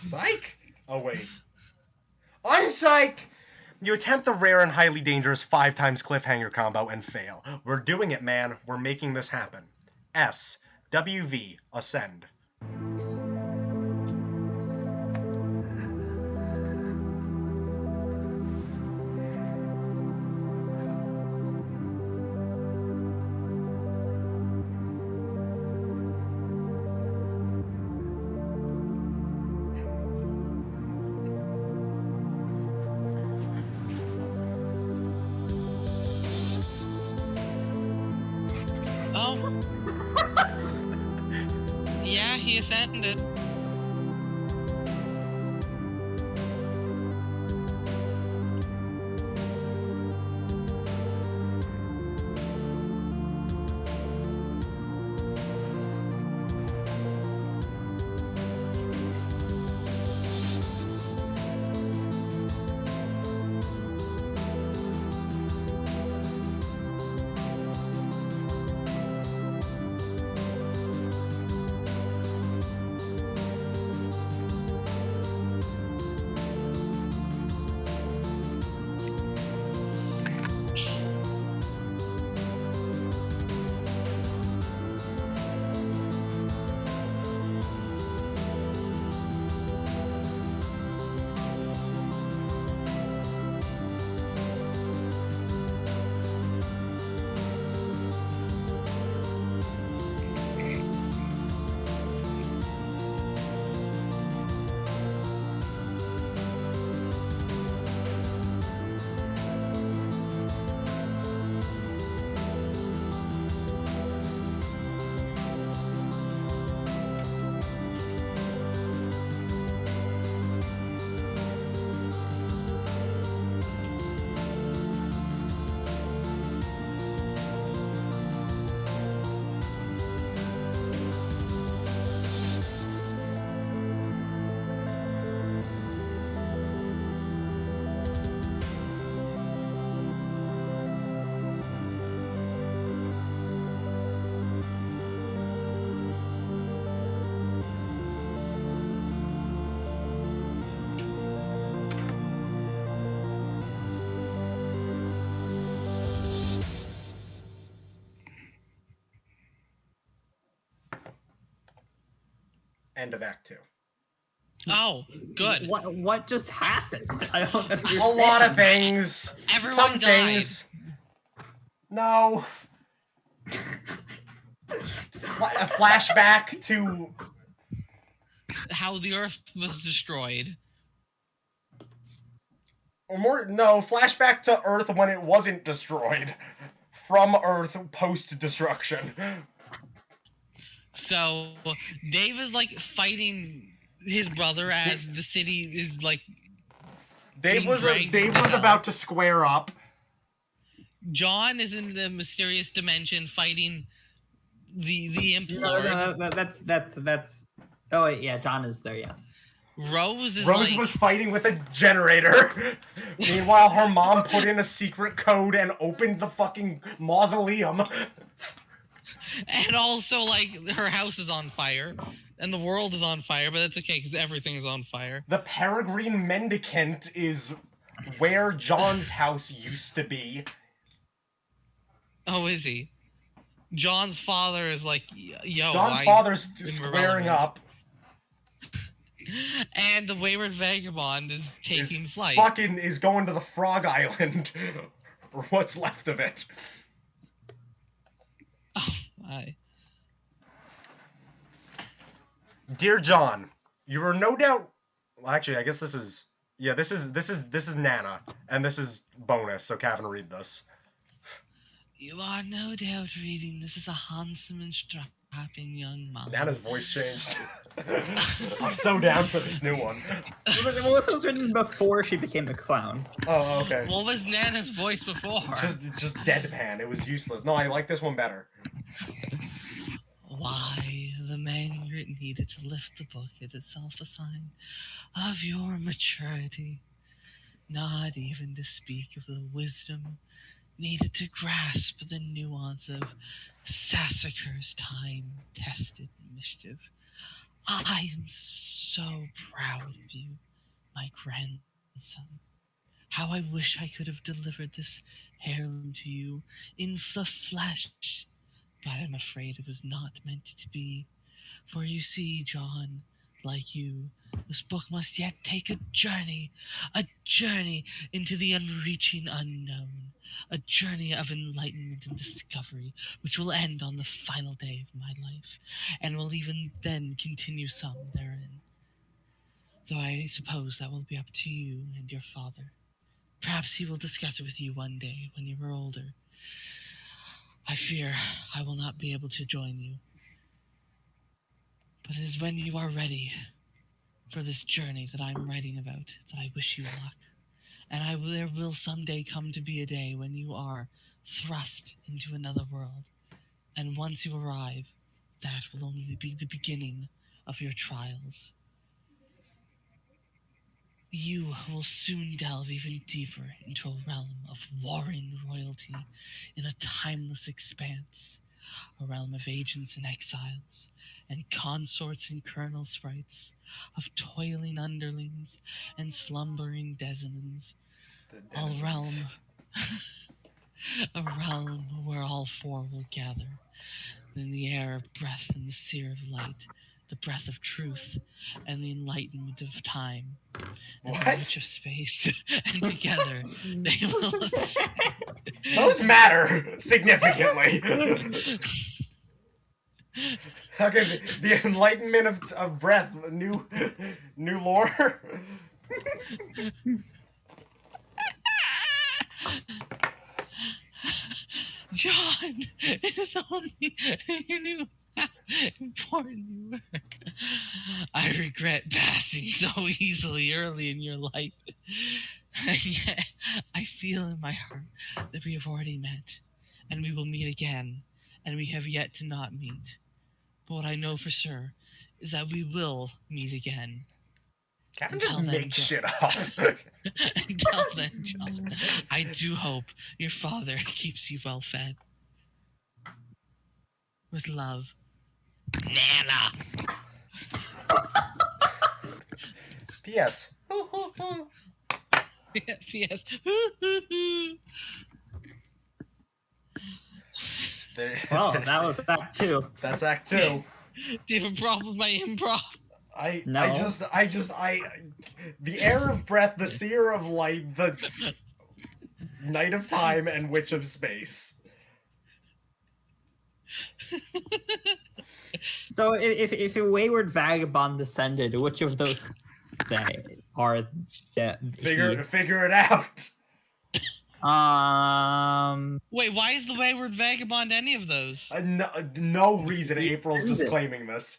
Psych! Oh, wait. I'm Psych! You attempt the rare and highly dangerous 5 times cliffhanger combo and fail. We're doing it, man. We're making this happen. S. WV. Ascend. Oh. Yeah, he ascended. End of Act 2. Oh, good. What just happened? I don't understand. A lot of things. Everyone Some died. things. No. A flashback to How the Earth was destroyed. or more no, flashback to Earth when it wasn't destroyed. From Earth post destruction. So Dave is like fighting his brother as the city is like Dave being was dragged Dave to was hell. about to square up. John is in the mysterious dimension fighting the Imp Lord. No, that's. Oh wait, yeah, John is there. Yes. Rose is Rose like, was fighting with a generator. Meanwhile, her mom put in a secret code and opened the fucking mausoleum. and also like her house is on fire, and the world is on fire, but that's okay because everything's on fire. The Peregrine Mendicant is where John's house used to be. Oh, is he? John's father is like, yo, John's father's I'm squaring irrelevant. up. And the Wayward Vagabond is taking flight. Fucking is going to the Frog Island. Or what's left of it. Oh, my. Dear John, you are no doubt. Well, actually, I guess this is. Yeah, this is Nana, and this is bonus. So Kevin, read this. You are no doubt reading this is a handsome and strapping young man. Nana's voice changed. I'm so down for this new one. Well, this was written before she became a clown. Oh, okay. What was Nana's voice before? Just deadpan. It was useless. No, I like this one better. Why, the manuscript needed to lift the book is itself a sign of your maturity. Not even to speak of the wisdom needed to grasp the nuance of Sassacre's time-tested mischief. I am so proud of you, my grandson. How I wish I could have delivered this heirloom to you in the flesh, but I'm afraid it was not meant to be. For you see, John, like you, this book must yet take a journey into the unreaching unknown, a journey of enlightenment and discovery, which will end on the final day of my life, and will even then continue some therein. Though I suppose that will be up to you and your father. Perhaps he will discuss it with you one day when you are older. I fear I will not be able to join you. But it is when you are ready for this journey that I'm writing about that I wish you luck. And there will someday come to be a day when you are thrust into another world. And once you arrive, that will only be the beginning of your trials. You will soon delve even deeper into a realm of warring royalty in a timeless expanse, a realm of agents and exiles, and consorts and colonel sprites, of toiling underlings and slumbering denizens, The all denizens. realm, a realm where all four will gather, in the air of breath and the sear of light, the breath of truth and the enlightenment of time, and the What? witch of space, and together they will ascend. Those matter significantly. Okay, the enlightenment of breath, new lore. John, it is only you knew how important you were. I regret passing so easily early in your life. And yet, I feel in my heart that we have already met, and we will meet again, and we have yet to not meet. But what I know for sure is that we will meet again. Kevin Until just then, makes John. shit up. Until then, John, I do hope your father keeps you well fed. With love, Nana. P.S. P.S. Well, that was Act 2. That's Act 2. Do you have a problem with my improv? No. The air of breath, the seer of light, the night of time, and witch of space. So if a wayward vagabond descended, which of those are that Figure it out. Wait, why is the Wayward Vagabond any of those? No reason He April's just ascended. claiming this.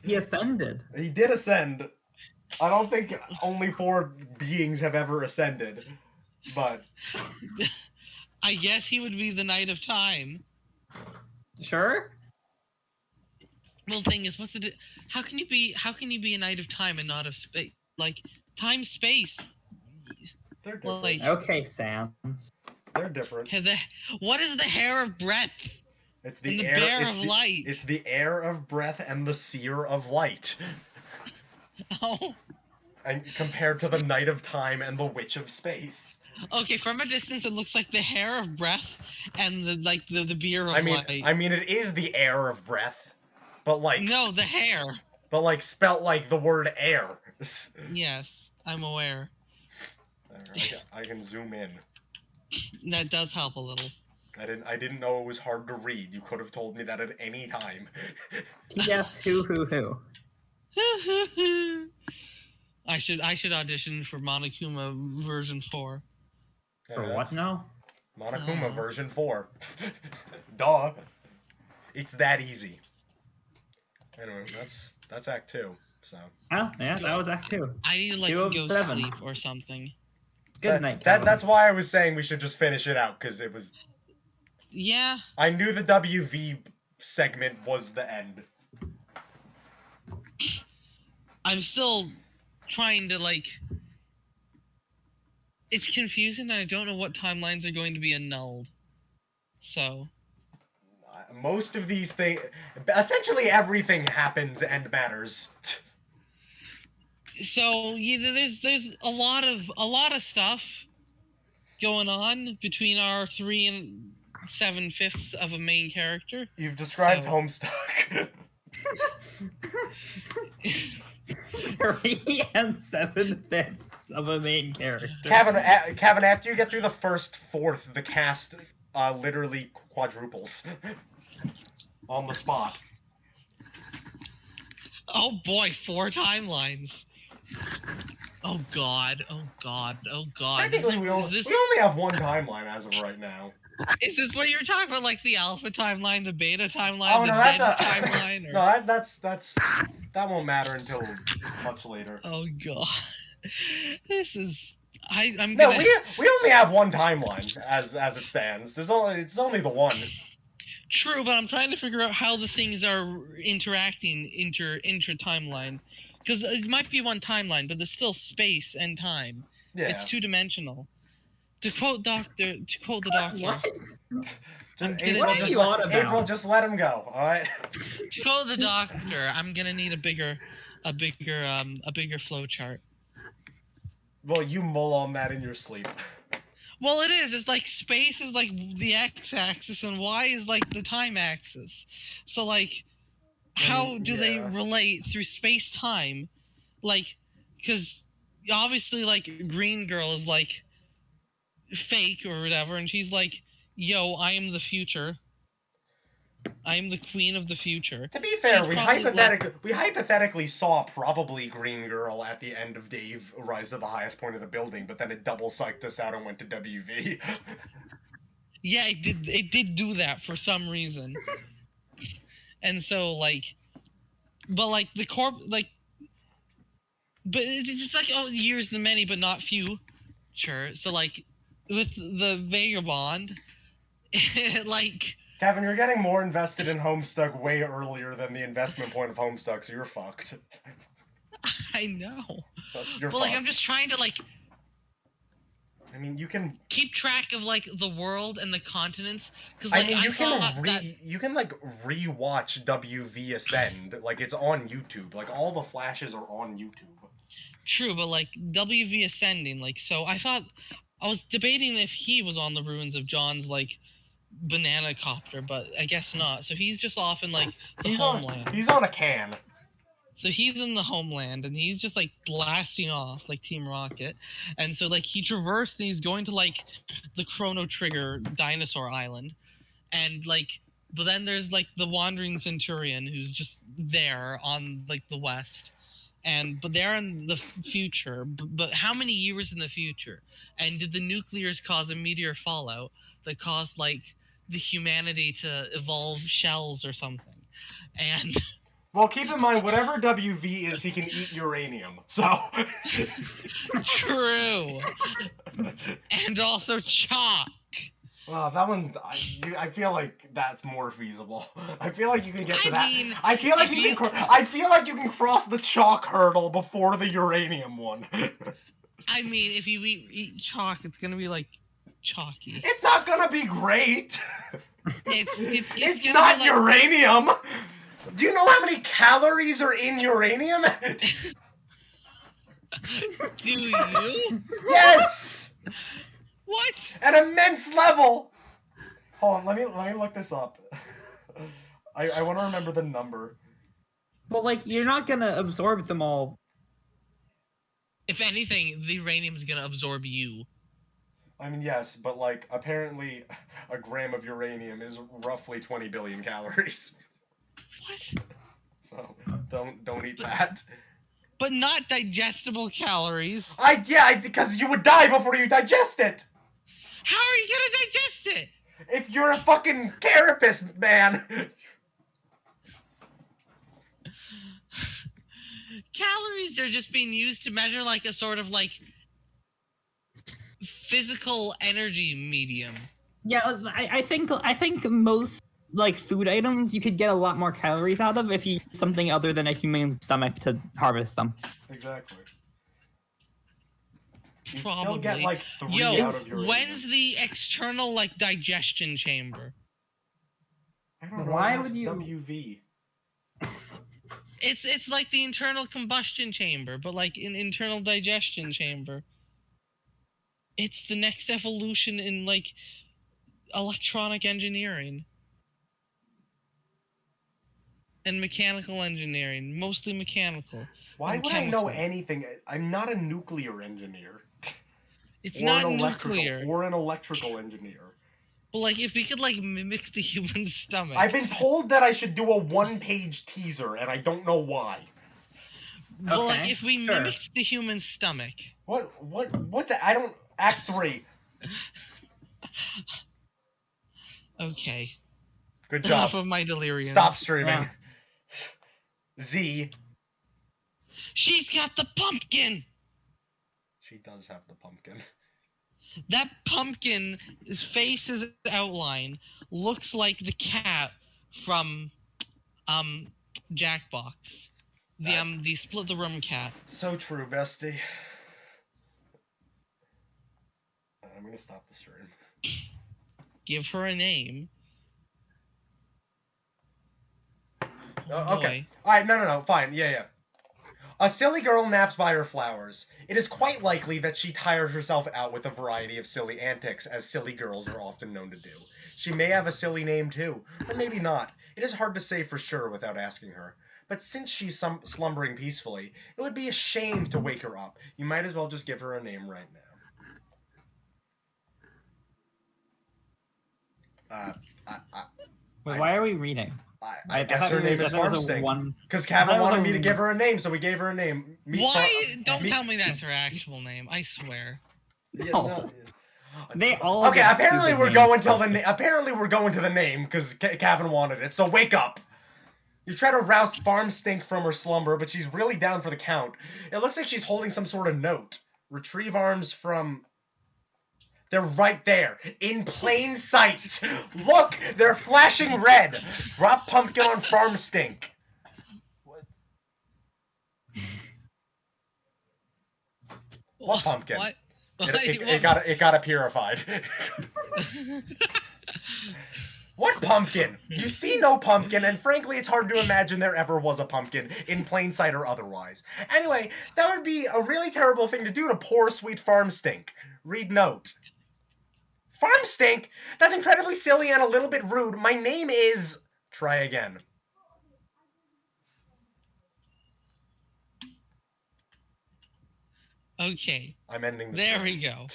He ascended. He did ascend. I don't think only 4 beings have ever ascended, but I guess he would be the Knight of Time. Sure. Well, the thing is, how can you be a Knight of Time and not of space? Like time, space. they're different. Like, Okay, Sans. They're different. What is the hair of breadth? It's And the the air bear it's of the, light. It's the air of breath and the seer of light. Oh. And compared to the night of time and the witch of space. Okay, from a distance, it looks like the hair of breath and the beer of light. I mean, it is the air of breath, but like no, the hair. But like spelt like the word air. Yes, I'm aware. I can zoom in. That does help a little. I didn't know it was hard to read. You could have told me that at any time. Yes, who. I should audition for Monokuma version 4. For what now? Monokuma version 4. Duh. It's that easy. Anyway, that's Act 2. So. Oh, yeah, that was Act 2. I need to like 2 of go 7. sleep or something. Good night, Kevin. That's why I was saying we should just finish it out, because it was. Yeah. I knew the WV segment was the end. I'm still trying to like. It's confusing, and I don't know what timelines are going to be annulled. So. Most of these things, essentially everything happens and matters. So yeah, there's a lot of stuff going on between our 3 and 7/5 of a main character. You've described So- Homestuck. 3 and 7/5 of a main character. Kevin, after you get through the first fourth, the cast literally quadruples on the spot. Oh boy, 4 timelines. Oh god, oh god, oh god. Technically, we only have one timeline as of right now. Is this what you're talking about, like the alpha timeline, the beta timeline, Oh the no, dead that's timeline? Or... No, that won't matter until much later. Oh god, this is. I'm No, gonna. we only have one timeline as it stands. It's only the one. True, but I'm trying to figure out how the things are interacting inter timeline, because it might be one timeline, but there's still space and time. Yeah. It's 2-dimensional. To quote the doctor. What? April, April, just let him go. All right. To quote the doctor, I'm gonna need a bigger flow chart. Well, you mull on that in your sleep. Well, it is. It's like space is like the x-axis and y is like the time axis. So like, how do they relate through space-time? Like, because obviously, like, Green Girl is like fake or whatever, and she's like, "Yo, I am the future. I am the queen of the future." To be fair, we hypothetically saw probably Green Girl at the end of Dave Rise to the Highest Point of the Building, but then it double psyched us out and went to WV. Yeah, it did do that for some reason. And so like, but like the but it's like, oh, years the many but not few. Sure. So like with the Vagabond, like, Kevin, you're getting more invested in Homestuck way earlier than the investment point of Homestuck, so you're fucked. I know. You're but like, fucked. I'm just trying to like. I mean, you can keep track of like the world and the continents, because I like mean, you can like rewatch WV Ascend, like it's on YouTube. Like all the flashes are on YouTube. True, but like WV Ascending, like, so I was debating if he was on the ruins of John's like banana copter, but I guess not. So he's just off in like the homeland. He's on a can. So he's in the homeland and he's just like blasting off like Team Rocket. And so like he traversed and he's going to like the Chrono Trigger dinosaur island. And like, but then there's like the Wandering Centurion who's just there on like the west. But they're in the future. But how many years in the future? And did the nuclears cause a meteor fallout that caused like the humanity to evolve shells or something? And well, keep in mind, whatever WV is, he can eat uranium. So true. And also chalk. Well, that one, I feel like that's more feasible. I feel like you can get to that. Mean, I feel like you can cross the chalk hurdle before the uranium one. I mean, if you eat chalk, it's gonna be like chalky. It's not gonna be great. It's not like... uranium. Do you know how many calories are in uranium? Do you? Yes. What? An immense level. Hold on, let me look this up. I want to remember the number. Well, like, you're not gonna absorb them all. If anything, the uranium is gonna absorb you. I mean, yes, but like, apparently, a gram of uranium is roughly 20 billion calories. What? So don't eat that. But not digestible calories. Because you would die before you digest it. How are you gonna digest it? If you're a fucking carapace, man. Calories are just being used to measure like a sort of like physical energy medium. Yeah, I think most like food items you could get a lot more calories out of if you use something other than a human stomach to harvest them. Exactly. You Probably. still get like 3 out of uranium. When's the external like digestion chamber? I don't know. Why would you? WV. It's like the internal combustion chamber, but like an internal digestion chamber. It's the next evolution in, like, electronic engineering. And mechanical engineering. Mostly mechanical. Why And would I know chemical. anything? I'm not a nuclear engineer. It's Or not an nuclear. electrical engineer. But, like, if we could, like, mimic the human stomach. I've been told that I should do a one-page teaser, and I don't know why. Well, like, Okay, if we sure. mimicked the human stomach. What's I don't. Act 3. Okay. Good Enough job. of my deliriums. Stop streaming. Yeah. Z. She's got the pumpkin! She does have the pumpkin. That pumpkin's face's outline looks like the cat from Jackbox. The split the room cat. So true, bestie. I'm gonna stop the stream. Give her a name. Oh, okay. Alright, no, fine. Yeah. A silly girl naps by her flowers. It is quite likely that she tired herself out with a variety of silly antics, as silly girls are often known to do. She may have a silly name too, or maybe not. It is hard to say for sure without asking her. But since she's slumbering peacefully, it would be a shame to wake her up. You might as well just give her a name right now. Wait, why are we reading? I guess her name is Farmstink. Because I thought Kevin it was wanted a- me to give her a name, so we gave her a name. Why? Don't tell me that's her actual name. I swear. Yeah, No. They all Okay, get apparently stupid we're names going till first. apparently we're going to the name because Kevin wanted it. So wake up. You try to rouse Farmstink from her slumber, but she's really down for the count. It looks like she's holding some sort of note. Retrieve arms from. They're right there, in plain sight. Look, they're flashing red. Drop pumpkin on Farmstink. What pumpkin? What? It got purified. What pumpkin? You see no pumpkin, and frankly, it's hard to imagine there ever was a pumpkin, in plain sight or otherwise. Anyway, that would be a really terrible thing to do to poor sweet Farmstink. Read note. Farmstink? That's incredibly silly and a little bit rude. My name is... Try again. Okay. I'm ending the There stream. we go.